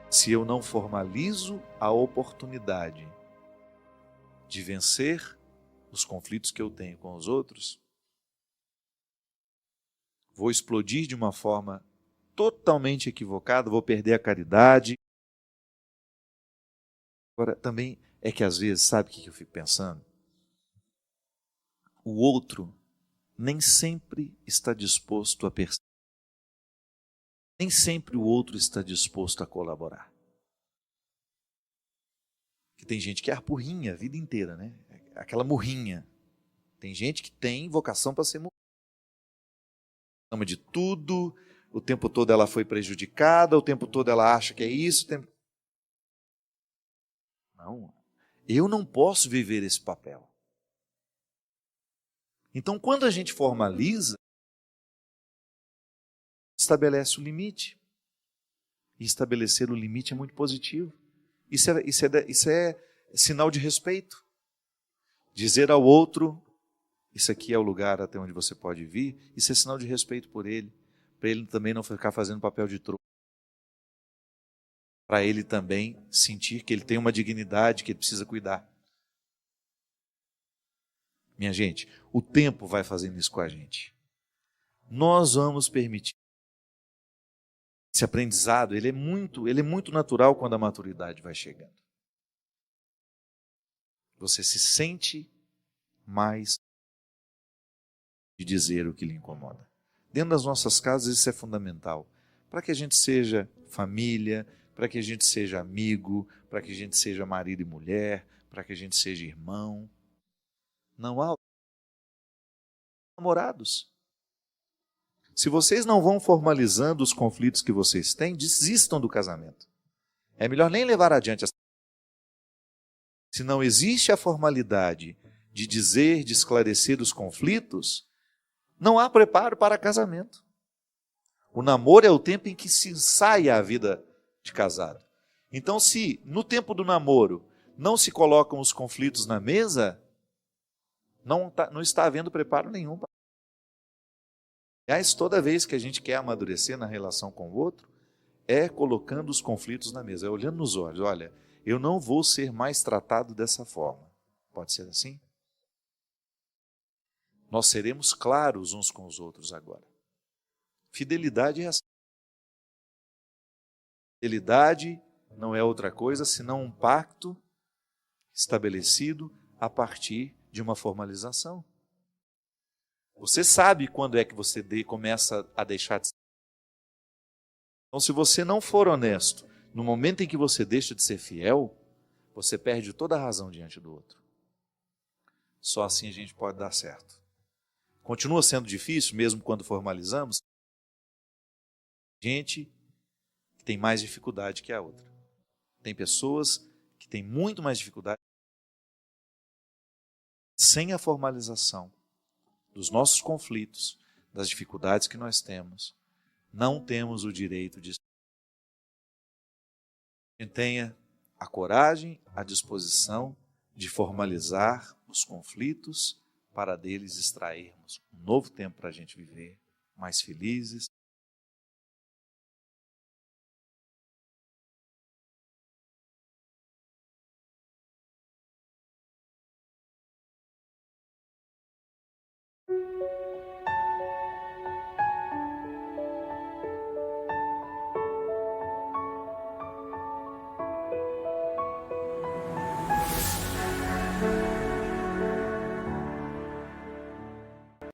se eu não formalizo a oportunidade de vencer os conflitos que eu tenho com os outros, vou explodir de uma forma totalmente equivocada, vou perder a caridade. Agora, também é que às vezes, sabe o que eu fico pensando? O outro nem sempre está disposto a perceber. Nem sempre o outro está disposto a colaborar. Porque tem gente que é arpurrinha a vida inteira, né? Aquela murrinha. Tem gente que tem vocação para ser murrinha. Ama de tudo, o tempo todo ela foi prejudicada, o tempo todo ela acha que é isso. Não, eu não posso viver esse papel. Então, quando a gente formaliza, estabelece o limite. E estabelecer o limite é muito positivo. Isso é sinal de respeito. Dizer ao outro, isso aqui é o lugar até onde você pode vir, isso é sinal de respeito por ele. Para ele também não ficar fazendo papel de trouxa. Para ele também sentir que ele tem uma dignidade que ele precisa cuidar. Minha gente, o tempo vai fazendo isso com a gente. Nós vamos permitir. Esse aprendizado, ele é muito natural quando a maturidade vai chegando. Você se sente mais de dizer o que lhe incomoda. Dentro das nossas casas isso é fundamental. Para que a gente seja família, para que a gente seja amigo, para que a gente seja marido e mulher, para que a gente seja irmão. Não há namorados. Se vocês não vão formalizando os conflitos que vocês têm, desistam do casamento. É melhor nem levar adiante. Se não existe a formalidade de dizer, de esclarecer os conflitos, não há preparo para casamento. O namoro é o tempo em que se ensaia a vida de casado. Então, se no tempo do namoro não se colocam os conflitos na mesa, não está havendo preparo nenhum. Aliás, toda vez que a gente quer amadurecer na relação com o outro, é colocando os conflitos na mesa, é olhando nos olhos. Olha, eu não vou ser mais tratado dessa forma. Pode ser assim? Nós seremos claros uns com os outros agora. Fidelidade é assim. Fidelidade não é outra coisa senão um pacto estabelecido a partir de uma formalização. Você sabe quando é que você começa a deixar de ser. Então, se você não for honesto, no momento em que você deixa de ser fiel, você perde toda a razão diante do outro. Só assim a gente pode dar certo. Continua sendo difícil, mesmo quando formalizamos. Gente que tem mais dificuldade que a outra. Tem pessoas que têm muito mais dificuldade. Sem a formalização dos nossos conflitos, das dificuldades que nós temos, não temos o direito de... A gente tenha a coragem, a disposição de formalizar os conflitos para deles extrairmos um novo tempo para a gente viver mais felizes,